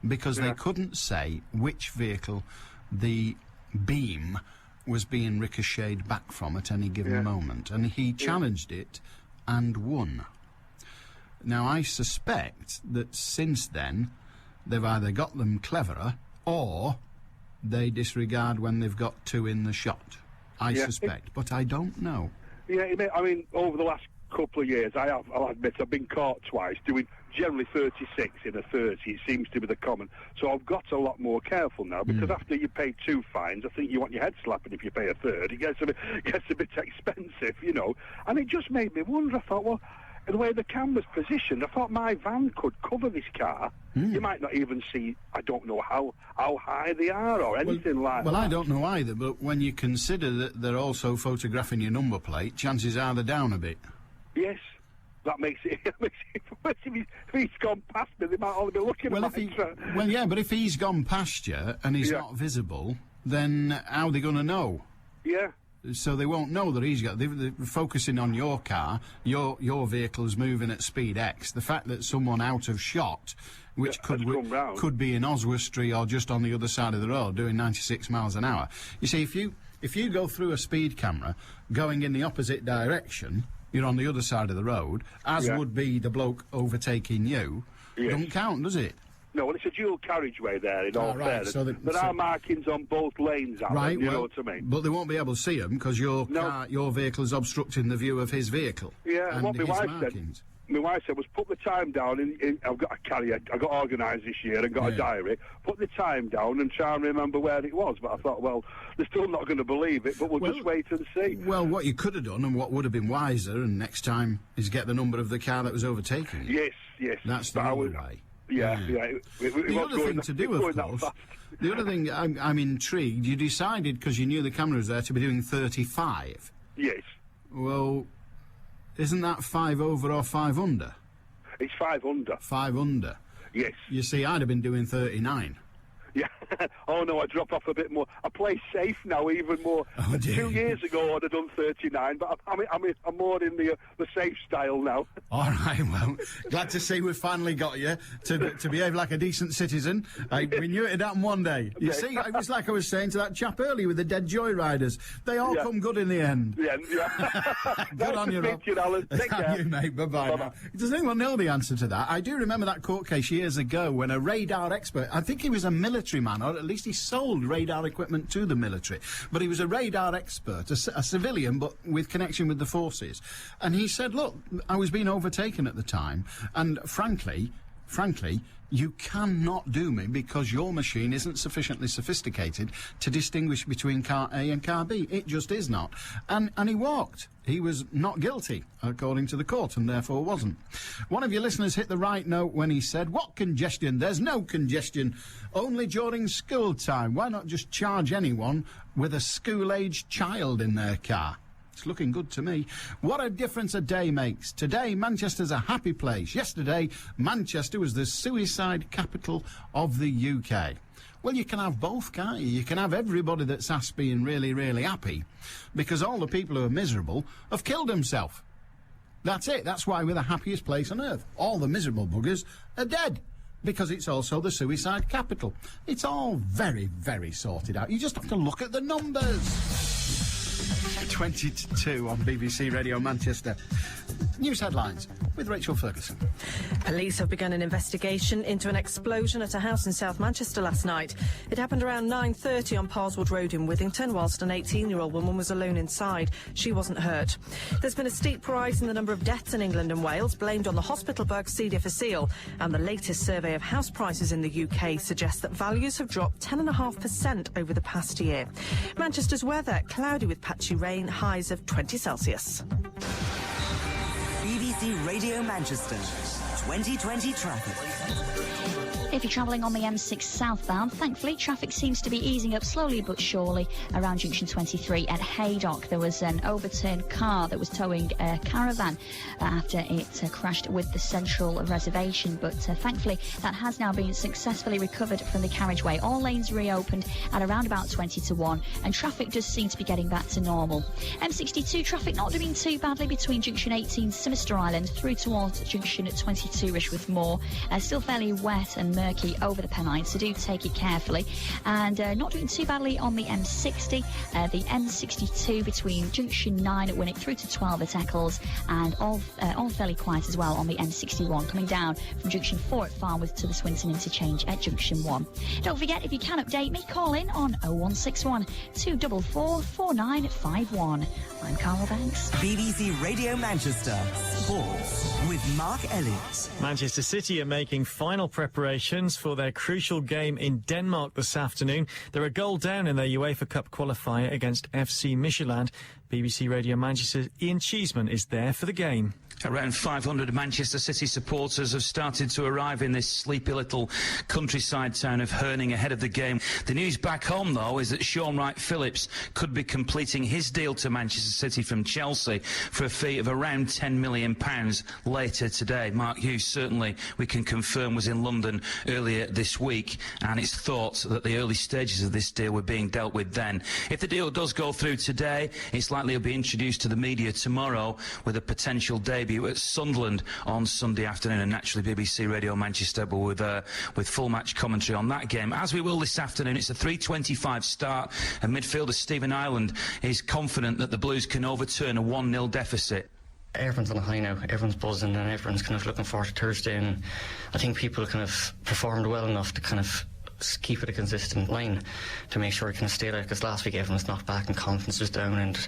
S5: because they couldn't say which vehicle the beam was being ricocheted back from at any given moment. And he challenged it and won. Now, I suspect that since then, they've either got them cleverer or they disregard when they've got 2 in the shot. I suspect, but I don't know.
S3: Yeah, I mean, over the last couple of years, I'll admit I've been caught twice doing generally 36 in a 30. It seems to be the common. So I've got a lot more careful now, because after you pay 2 fines, I think you want your head slapping if you pay a third. It gets a bit expensive, you know. And it just made me wonder. I thought, well, the way the camera's positioned, I thought my van could cover this car. You might not even see, I don't know how high they are or anything like that.
S5: Well, I don't know either, but when you consider that they're also photographing your number plate, chances are they're down a bit.
S3: Yes. That makes it if he's gone past me, they might only be looking at me.
S5: Well, yeah, but if he's gone past you and he's not visible, then how are they going to know?
S3: Yeah.
S5: So they won't know that he's got. They're focusing on your car. Your vehicle's moving at speed X. The fact that someone out of shot, which could be in Oswestry or just on the other side of the road doing 96 miles an hour. You see, if you go through a speed camera going in the opposite direction, you're on the other side of the road, as would be the bloke overtaking you. Doesn't count, does it?
S3: No, well, it's a dual carriageway there, in all fairness. So there are markings on both lanes, Alan,
S5: right,
S3: you know what I mean?
S5: But they won't be able to see them because your vehicle is obstructing the view of his vehicle.
S3: Yeah,
S5: and
S3: what my wife said was put the time down. I've got a carrier. I got organised this year and got a diary. Put the time down and try and remember where it was. But I thought, well, they're still not going to believe it, but we'll just wait and see.
S5: Well, what you could have done and what would have been wiser, and next time, is get the number of the car that was overtaking you.
S3: Yes.
S5: That's the only way.
S3: Yeah.
S5: The other thing to do, of course, the other thing, I'm intrigued, you decided, because you knew the camera was there, to be doing 35.
S3: Yes.
S5: Well, isn't that 5 over or 5 under?
S3: It's 5 under.
S5: 5 under.
S3: Yes.
S5: You see, I'd have been doing 39.
S3: Yeah. Oh no, I dropped off a bit more. I play safe now even more.
S5: Oh, dear.
S3: 2 years ago I'd have done 39, but I'm more in the safe style now.
S5: All right, well, glad to see we've finally got you to behave like a decent citizen. We knew it'd happen one day. You
S3: Okay.
S5: see, it was like I was saying to that chap earlier with the dead joyriders. They all come good in the end.
S3: The end, yeah.
S5: Good on you, Rob.
S3: Thank you, Alan. Take care.
S5: You, mate. Bye-bye. Now, does anyone know the answer to that? I do remember that court case years ago when a radar expert, I think he was a military man, or at least he sold radar equipment to the military, but he was a radar expert, a civilian, but with connection with the forces. And he said, look, I was being overtaken at the time, and frankly, you cannot do me because your machine isn't sufficiently sophisticated to distinguish between car A and car B. It just is not. And he walked. He was not guilty, according to the court, and therefore wasn't. One of your listeners hit the right note when he said, what congestion? There's no congestion. Only during school time. Why not just charge anyone with a school-aged child in their car? It's looking good to me. What a difference a day makes. Today, Manchester's a happy place. Yesterday, Manchester was the suicide capital of the UK. Well, you can have both, can't you? You can have everybody that's asked being really, really happy, because all the people who are miserable have killed themselves. That's it. That's why we're the happiest place on earth. All the miserable buggers are dead, because it's also the suicide capital. It's all very, very sorted out. You just have to look at the numbers. 20 to 2 on BBC Radio Manchester. News headlines with Rachel Ferguson.
S6: Police have begun an investigation into an explosion at a house in South Manchester last night. It happened around 9:30 on Parswood Road in Withington, whilst an 18-year-old woman was alone inside. She wasn't hurt. There's been a steep rise in the number of deaths in England and Wales, blamed on the hospital bug C. difficile. And the latest survey of house prices in the UK suggests that values have dropped 10.5% over the past year. Manchester's weather, cloudy with patchy rain, highs of 20 Celsius.
S2: BBC Radio Manchester, 2020 traffic.
S10: If you're travelling on the M6 southbound, thankfully traffic seems to be easing up slowly but surely around junction 23 at Haydock. There was an overturned car that was towing a caravan after it crashed with the central reservation, but thankfully that has now been successfully recovered from the carriageway. All lanes reopened at around about 20 to 1, and traffic does seem to be getting back to normal. M62 traffic not doing too badly between junction 18 Sinister Island through towards junction 22 Rishworth Moor. Still fairly wet and murky over the Pennines, so do take it carefully. And not doing too badly on the M60, the M62 between junction 9 at Winwick through to 12 at Eccles, and all fairly quiet as well on the M61 coming down from junction 4 at Farnworth to the Swinton interchange at junction 1. Don't forget, if you can update me, call in on 0161 244 4951. I'm Carl Banks.
S2: BBC Radio Manchester Sports with Mark Elliott.
S1: Manchester City are making final preparations for their crucial game in Denmark this afternoon. They're a goal down in their UEFA Cup qualifier against FC Midtjylland. BBC Radio Manchester's Ian Cheeseman is there for the game.
S4: Around 500 Manchester City supporters have started to arrive in this sleepy little countryside town of Herning ahead of the game. The news back home, though, is that Sean Wright-Phillips could be completing his deal to Manchester City from Chelsea for a fee of around £10 million later today. Mark Hughes, certainly, we can confirm, was in London earlier this week, and it's thought that the early stages of this deal were being dealt with then. If the deal does go through today, it's likely it'll be introduced to the media tomorrow with a potential debut at Sunderland on Sunday afternoon, and naturally BBC Radio Manchester with full match commentary on that game, as we will this afternoon. It's a 3:25 start, and midfielder Stephen Ireland is confident that the Blues can overturn a 1-0 deficit.
S7: Everyone's on a high now, everyone's buzzing, and everyone's kind of looking forward to Thursday, and I think people kind of performed well enough to kind of keep it a consistent line to make sure it can stay there, because last week everyone's knocked back and confidence was down, and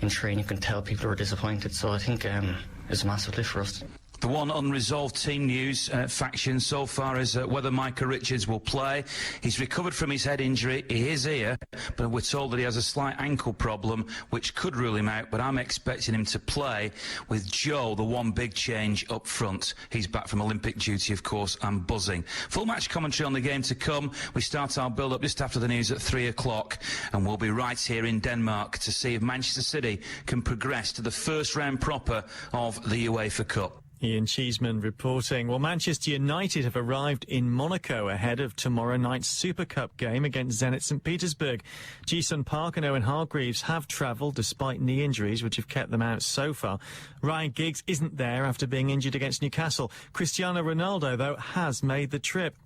S7: in training you can tell people were disappointed, so I think it's a massive lift for us.
S4: The one unresolved team news faction so far is whether Micah Richards will play. He's recovered from his head injury. He is here, but we're told that he has a slight ankle problem, which could rule him out, but I'm expecting him to play with Joe, the one big change up front. He's back from Olympic duty, of course, and buzzing. Full match commentary on the game to come. We start our build-up just after the news at 3 o'clock, and we'll be right here in Denmark to see if Manchester City can progress to the first round proper of the UEFA Cup.
S1: Ian Cheeseman reporting. Well, Manchester United have arrived in Monaco ahead of tomorrow night's Super Cup game against Zenit St Petersburg. Ji-Sung Park and Owen Hargreaves have travelled despite knee injuries, which have kept them out so far. Ryan Giggs isn't there after being injured against Newcastle. Cristiano Ronaldo, though, has made the trip.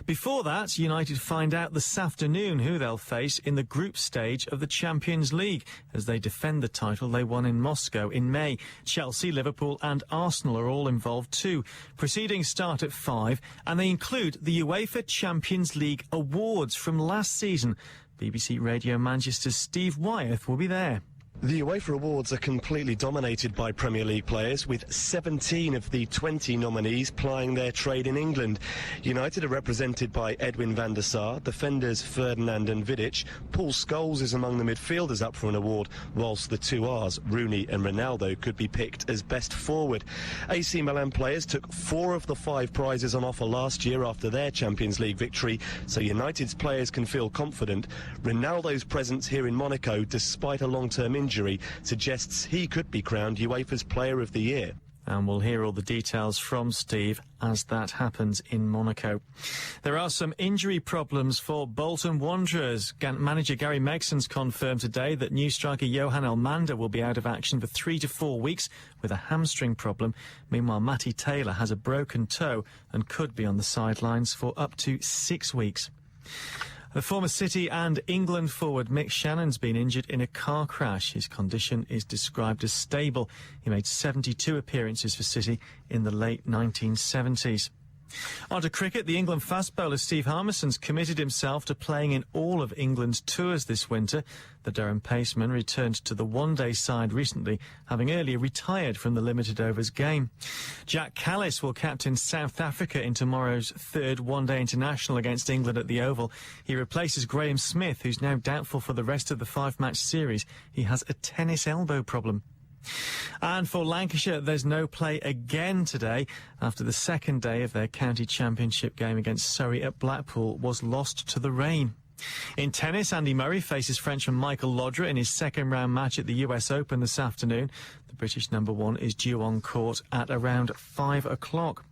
S1: Before that, United find out this afternoon who they'll face in the group stage of the Champions League as they defend the title they won in Moscow in May. Chelsea, Liverpool and Arsenal are all involved too. Proceedings start at 5 and they include the UEFA Champions League awards from last season. BBC Radio Manchester's Steve Wyeth will be there.
S8: The UEFA Awards are completely dominated by Premier League players, with 17 of the 20 nominees plying their trade in England. United are represented by Edwin van der Sar, defenders Ferdinand and Vidic. Paul Scholes is among the midfielders up for an award, whilst the two Rs, Rooney and Ronaldo, could be picked as best forward. AC Milan players took 4 of the 5 prizes on offer last year after their Champions League victory, so United's players can feel confident. Ronaldo's presence here in Monaco, despite a long-term injury, suggests he could be crowned UEFA's Player of the Year.
S1: And we'll hear all the details from Steve as that happens in Monaco. There are some injury problems for Bolton Wanderers. Manager Gary Megson's confirmed today that new striker Johan Elmander will be out of action for 3 to 4 weeks with a hamstring problem. Meanwhile, Matty Taylor has a broken toe and could be on the sidelines for up to 6 weeks. The former City and England forward Mick Shannon's been injured in a car crash. His condition is described as stable. He made 72 appearances for City in the late 1970s. On to cricket, the England fast bowler Steve Harmison's committed himself to playing in all of England's tours this winter. The Durham paceman returned to the one-day side recently, having earlier retired from the limited overs game. Jack Callis will captain South Africa in tomorrow's third one-day international against England at the Oval. He replaces Graham Smith, who's now doubtful for the rest of the 5-match series. He has a tennis elbow problem. And for Lancashire, there's no play again today after the second day of their county championship game against Surrey at Blackpool was lost to the rain. In tennis, Andy Murray faces Frenchman Michael Laudrup in his second-round match at the US Open this afternoon. The British #1 is due on court at around 5 o'clock.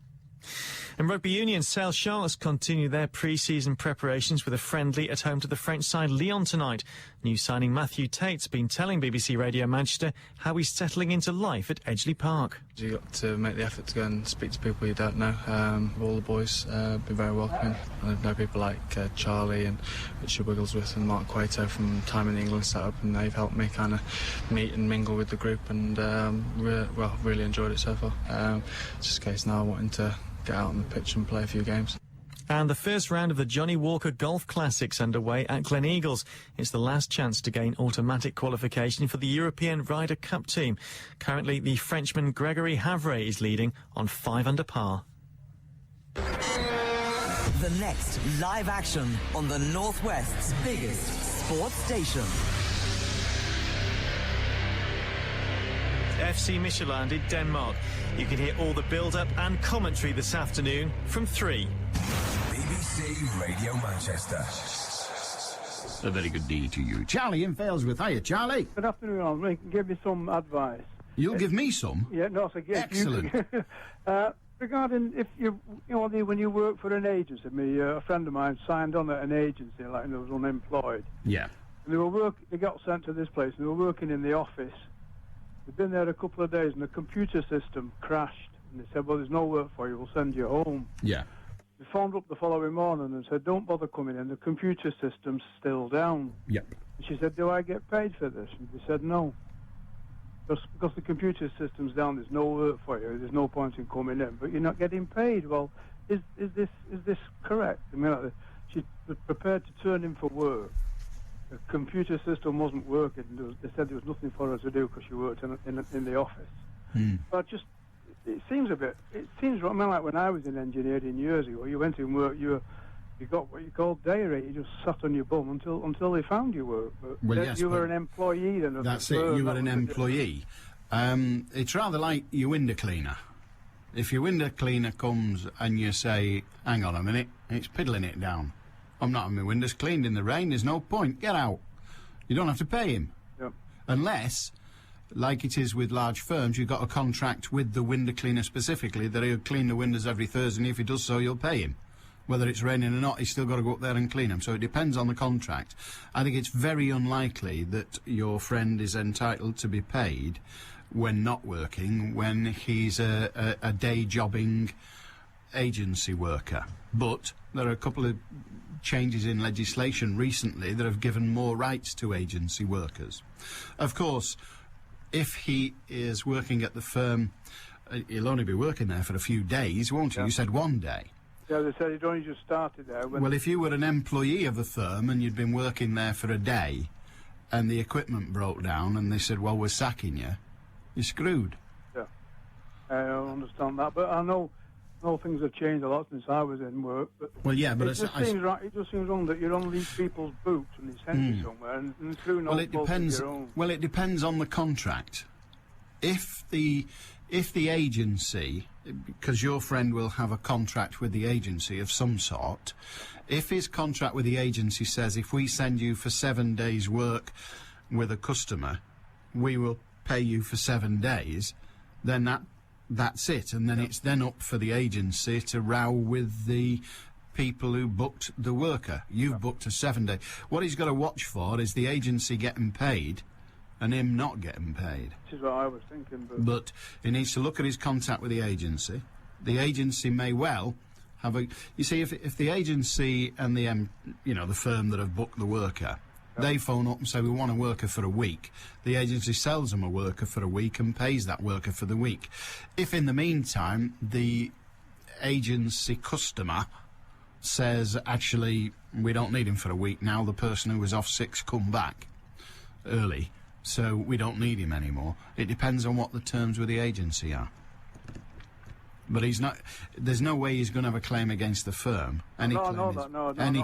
S1: In rugby union, Sale Sharks continue their pre-season preparations with a friendly at home to the French side Lyon tonight. New signing Matthew Tate's been telling BBC Radio Manchester how he's settling into life at Edgeley Park.
S13: You got to make the effort to go and speak to people you don't know. All the boys been very welcoming. I know people like Charlie and Richard Wigglesworth and Mark Cueto from time in the England setup, and they've helped me kind of meet and mingle with the group, and really enjoyed it so far. It's just a case now wanting to get out on the pitch and play a few games.
S1: And the first round of the Johnny Walker Golf Classics underway at Glen Eagles. It's the last chance to gain automatic qualification for the European Ryder Cup team. Currently, the Frenchman Gregory Havre is leading on 5 under par.
S2: The next live action on the Northwest's biggest sports station.
S1: FC Midtjylland in Denmark. You can hear all the build-up and commentary this afternoon from 3.
S24: BBC Radio Manchester.
S5: A very good day to you. Charlie in Failsworth. Hiya, Charlie.
S21: Good afternoon, Alan. Give me some advice.
S5: You'll give me some?
S21: Yeah, no, it's a gift.
S5: Excellent.
S21: Regarding if when you work for an agency, a friend of mine signed on at an agency, like, and was unemployed.
S5: Yeah.
S21: And they got sent to this place, and they were working in the office. They'd been there a couple of days, and the computer system crashed. And they said, well, there's no work for you, we'll send you home.
S5: Yeah.
S21: They phoned up the following morning and said, don't bother coming in, the computer system's still down.
S5: Yep.
S21: And she said, do I get paid for this? And they said, no. Because the computer system's down, there's no work for you, there's no point in coming in, but you're not getting paid. Well, is this correct? I mean, she was prepared to turn in for work. The computer system wasn't working. They said there was nothing for her to do because she worked in the office. But it seems wrong. I mean, like when I was in engineering years ago, you went in work, you got what you called day rate. You just sat on your bum until they found you work. But you were an employee then.
S5: That's it. You were an employee. It's rather like your window cleaner. If your window cleaner comes and you say, "Hang on a minute, it's piddling it down. I'm not having my windows cleaned in the rain. There's no point. Get out." You don't have to pay him.
S21: Yep.
S5: Unless like it is with large firms, you've got a contract with the window cleaner specifically that he'll clean the windows every Thursday, and if he does so, you'll pay him. Whether it's raining or not, he's still got to go up there and clean them. So it depends on the contract. I think it's very unlikely that your friend is entitled to be paid when not working, when he's a day jobbing agency worker. But there are a couple of changes in legislation recently that have given more rights to agency workers. Of course, if he is working at the firm, he'll only be working there for a few days, won't he? You said 1 day.
S21: Yeah, they said he'd only just started there.
S5: Well, if you were an employee of the firm and you'd been working there for a day and the equipment broke down and they said, well, we're sacking you, you're screwed.
S21: Yeah, I don't understand that, but I know things have changed a lot since I was in work. But
S5: well, yeah, but
S21: it just seems wrong that you're on these people's boots and they send you somewhere and through no fault of your own.
S5: Well, it depends on the contract. If the agency, because your friend will have a contract with the agency of some sort, if his contract with the agency says if we send you for 7 days work with a customer, we will pay you for 7 days, then that's it, and then it's then up for the agency to row with the people who booked the worker. You've booked a 7 day. What he's got to watch for is the agency getting paid and him not getting paid.
S21: Which is what I was thinking.
S5: But he needs to look at his contact with the agency. The agency may well have a... You see, if the agency and the firm that have booked the worker, they phone up and say, we want a worker for a week. The agency sells them a worker for a week and pays that worker for the week. If in the meantime the agency customer says, actually, we don't need him for a week now, the person who was off sick's come back early, so we don't need him anymore. It depends on what the terms with the agency are. But he's not. There's no way he's going to have a claim against the firm. Any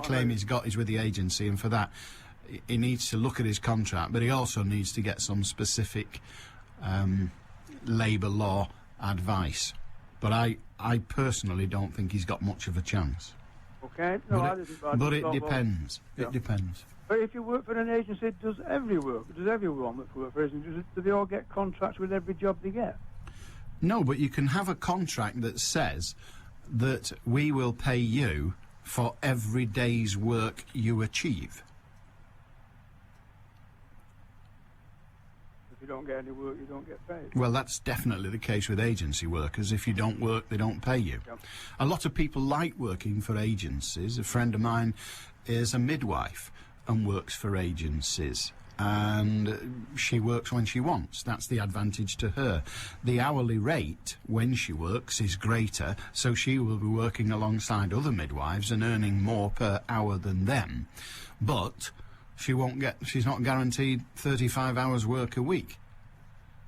S5: claim he's got is with the agency, and for that, he needs to look at his contract. But he also needs to get some specific labour law advice. But I personally don't think he's got much of a chance.
S21: Okay.
S5: But it depends.
S21: Yeah.
S5: It depends.
S21: But if you work for an agency, does everyone that work for an agency, do they all get contracts with every job they get?
S5: No, but you can have a contract that says that we will pay you for every day's work you achieve.
S21: If you don't get any work, you don't get paid.
S5: Well, that's definitely the case with agency workers. If you don't work, they don't pay you.
S21: Yep.
S5: A lot of people like working for agencies. A friend of mine is a midwife and works for agencies, and she works when she wants. That's the advantage to her. The hourly rate when she works is greater, so she will be working alongside other midwives and earning more per hour than them, but she's not guaranteed 35 hours work a week.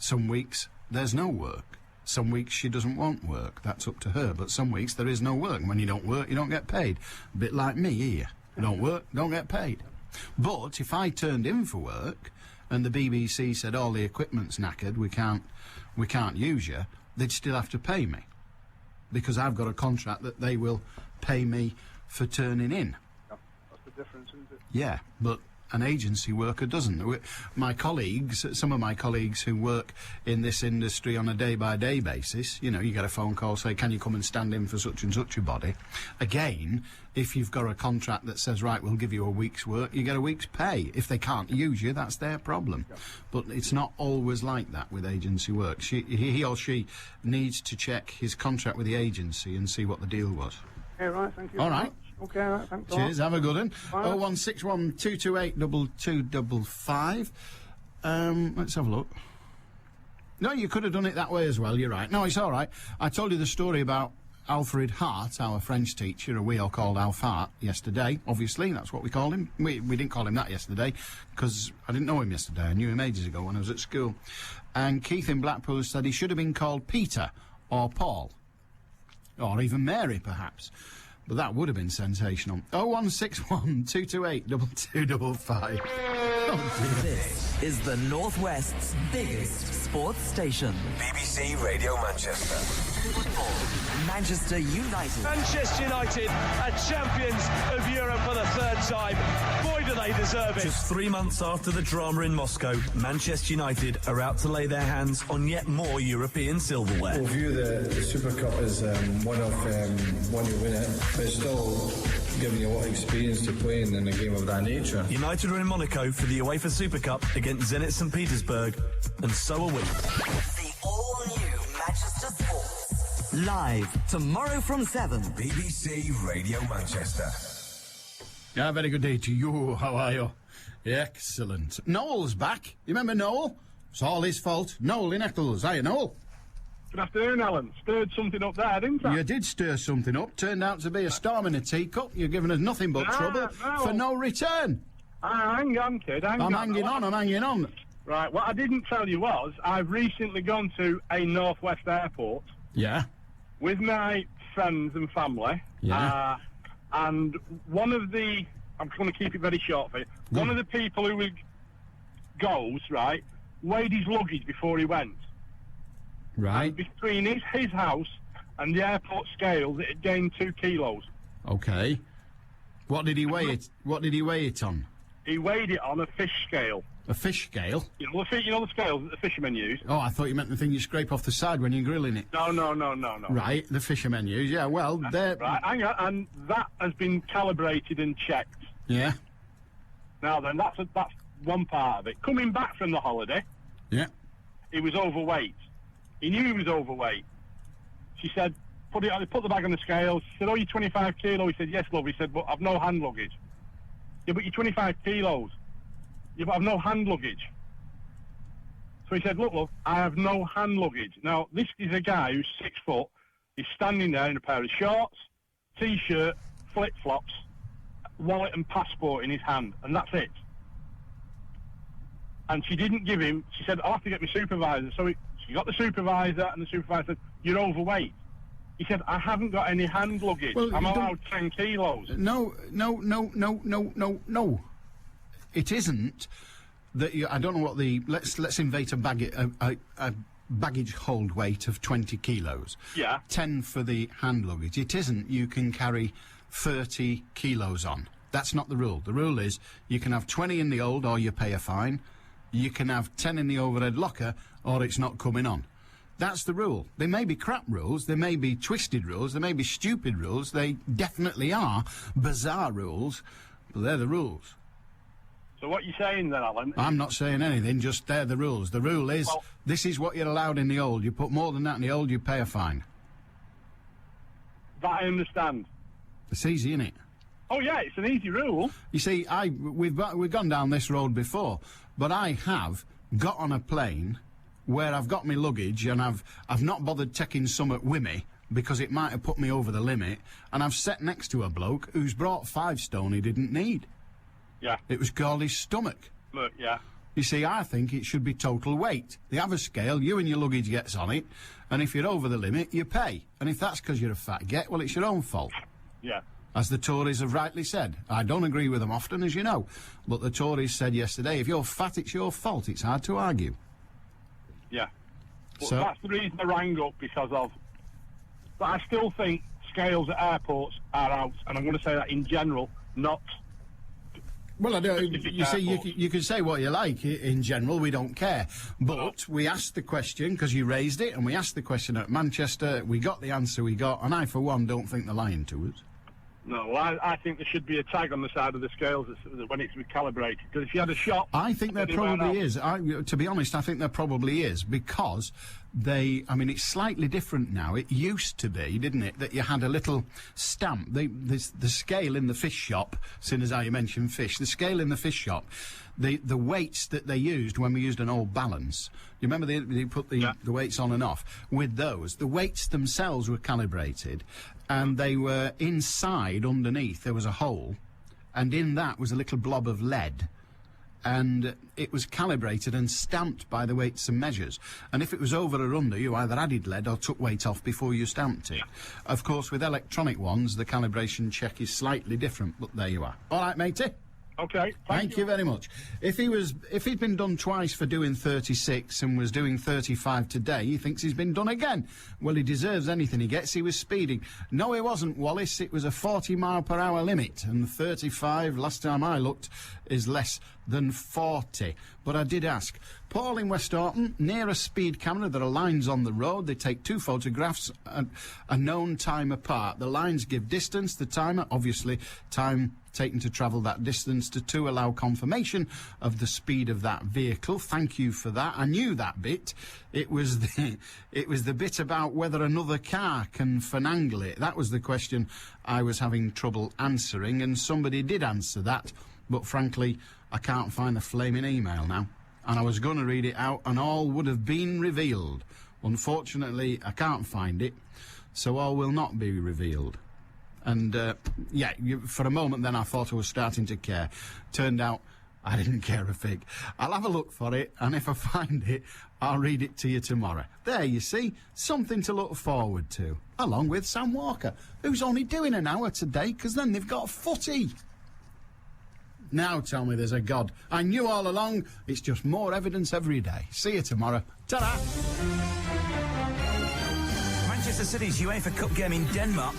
S5: Some weeks there's no work. Some weeks she doesn't want work. That's up to her. But some weeks there is no work. And when you don't work, you don't get paid. A bit like me here. You don't work, don't get paid. But if I turned in for work and the BBC said all the equipment's knackered, we can't use you, they'd still have to pay me, because I've got a contract that they will pay me for turning in.
S21: Yeah, that's the difference, isn't it?
S5: Yeah, but an agency worker doesn't. My colleagues, some of my colleagues who work in this industry on a day-by-day basis, you get a phone call, say, can you come and stand in for such and such a body? Again, if you've got a contract that says, right, we'll give you a week's work, you get a week's pay. If they can't use you, that's their problem. Yeah. But it's not always like that with agency work. He or she needs to check his contract with the agency and see what the deal was.
S21: Okay, right, thank you.
S5: All right.
S21: Okay, all right, thanks.
S5: Cheers, have a good one.
S21: Bye.
S5: 0161 228 2255. Let's have a look. No, you could have done it that way as well, you're right. No, it's all right. I told you the story about Alfred Hart, our French teacher, who we all called Alf Hart yesterday. Obviously, that's what we called him. We didn't call him that yesterday, because I didn't know him yesterday. I knew him ages ago when I was at school. And Keith in Blackpool said he should have been called Peter or Paul, or even Mary, perhaps. But that would have been sensational. 0161 228 2255.
S2: This is the Northwest's biggest sports station.
S24: BBC Radio Manchester.
S2: Manchester United.
S12: Manchester United are champions of Europe for the third time. Boy, do they deserve it.
S24: Just 3 months after the drama in Moscow, Manchester United are out to lay their hands on yet more European silverware.
S14: We'll view the Super Cup as one you win it, but it's still giving you a lot of experience to play in a game of that nature.
S24: United are in Monaco for the UEFA Super Cup against Zenit St Petersburg, and so are we.
S2: The all-new Manchester Sports. Live tomorrow from 7.
S24: BBC Radio Manchester.
S5: Yeah, very good day to you. How are you? Excellent. Noel's back. You remember Noel? It's all his fault. Noel in Eccles. Hiya, Noel.
S21: Good afternoon, Alan. Stirred something up there, didn't I?
S5: You did stir something up. Turned out to be a storm in a teacup. You're giving us nothing but trouble for no return.
S21: Hang on, kid.
S5: I'm hanging on.
S21: Right, what I didn't tell you was I've recently gone to a Northwest airport.
S5: Yeah.
S21: With my friends and family.
S5: Yeah.
S21: And one of the... I'm going to keep it very short for you. One of the people who goes, right, weighed his luggage before he went.
S5: Right.
S21: And between his house and the airport scales, it had gained 2 kilos.
S5: Okay. What did he weigh it? What did he weigh it on?
S21: He weighed it on a fish scale.
S5: A fish scale?
S21: You know the scales that the fishermen use?
S5: Oh, I thought you meant the thing you scrape off the side when you're grilling it.
S21: No.
S5: Right, the fishermen use, yeah, well, they're...
S21: Right, hang on, and that has been calibrated and checked.
S5: Yeah.
S21: Now then, that's one part of it. Coming back from the holiday...
S5: Yeah.
S21: He was overweight. He knew he was overweight. She said, put the bag on the scale. She said, oh, you're 25 kilo. He said, yes, love. He said, but I've no hand luggage. Yeah, but you're 25 kilos. Yeah, but I've no hand luggage. So he said, look, love, I have no hand luggage. Now, this is a guy who's 6 foot. He's standing there in a pair of shorts, T-shirt, flip-flops, wallet and passport in his hand, and that's it. And she didn't give him... She said, I'll have to get my supervisor. So she got the supervisor, and the supervisor said, you're overweight. He said, I haven't got any hand luggage.
S5: Well,
S21: I'm allowed 10 kilos.
S5: No. It isn't that you... I don't know what the... Let's invent a baggage hold weight of 20 kilos.
S21: Yeah.
S5: 10 for the hand luggage. It isn't you can carry 30 kilos on. That's not the rule. The rule is you can have 20 in the hold or you pay a fine. You can have 10 in the overhead locker or it's not coming on. That's the rule. There may be crap rules, there may be twisted rules, there may be stupid rules. They definitely are bizarre rules, but they're the rules.
S21: So what are you saying then, Alan?
S5: I'm not saying anything, just they're the rules. The rule is, this is what you're allowed in the hold. You put more than that in the hold, you pay a fine.
S21: That I understand.
S5: It's easy, isn't it?
S21: Oh, yeah, it's an easy rule.
S5: You see, we've gone down this road before, but I have got on a plane where I've got my luggage and I've not bothered taking some with me because it might have put me over the limit, and I've sat next to a bloke who's brought 5 stone he didn't need.
S21: Yeah.
S5: It was called his stomach.
S21: Look, yeah.
S5: You see, I think it should be total weight. They have a scale, you and your luggage gets on it, and if you're over the limit, you pay. And if that's because you're a fat get, well, it's your own fault.
S21: Yeah.
S5: As the Tories have rightly said. I don't agree with them often, as you know, but the Tories said yesterday, if you're fat, it's your fault. It's hard to argue.
S21: Yeah. Well,
S5: So-
S21: that's the reason I rang up, because of... But I still think scales at airports are out, and I'm going to say that in general, not...
S5: Well, I don't. You see, you can say what you like. In general, we don't care. But we asked the question because you raised it, and we asked the question at Manchester. We got the answer we got, and I, for one, don't think they're lying to us.
S21: No, I think there should be a tag on the side of the scales when it's recalibrated. Because if you had a shop...
S5: I think there probably is. To be honest, I think there probably is, because they... I mean, it's slightly different now. It used to be, didn't it, that you had a little stamp. The scale in the fish shop, seeing as how you mentioned fish, the scale in the fish shop, the weights that they used when we used an old balance, you remember they put the weights on and off? With those, the weights themselves were calibrated, and they were inside, underneath, there was a hole, and in that was a little blob of lead. And it was calibrated and stamped by the weights and measures. And if it was over or under, you either added lead or took weight off before you stamped it. Of course, with electronic ones, the calibration check is slightly different, but there you are. All right, matey? Okay, thank you very much. If he'd been done twice for doing 36 and was doing 35 today, he thinks he's been done again. Well, he deserves anything he gets. He was speeding. No, he wasn't, Wallace. It was a 40-mile-per-hour limit, and 35, last time I looked, is less than 40. But I did ask. Paul in West Orton, near a speed camera, there are lines on the road. They take 2 photographs a known time apart. The lines give distance, the timer, obviously, time taken to travel that distance, to allow confirmation of the speed of that vehicle. Thank you for that. I knew that bit. It was the bit about whether another car can finagle it. That was the question I was having trouble answering, and somebody did answer that. But frankly, I can't find the flaming email now. And I was going to read it out, and all would have been revealed. Unfortunately, I can't find it, so all will not be revealed. And, for a moment then I thought I was starting to care. Turned out I didn't care a fig. I'll have a look for it, and if I find it, I'll read it to you tomorrow. There, you see, something to look forward to. Along with Sam Walker, who's only doing an hour today, because then they've got footy. Now tell me there's a God. I knew all along. It's just more evidence every day. See you tomorrow. Ta-da!
S24: Manchester City's UEFA Cup game in Denmark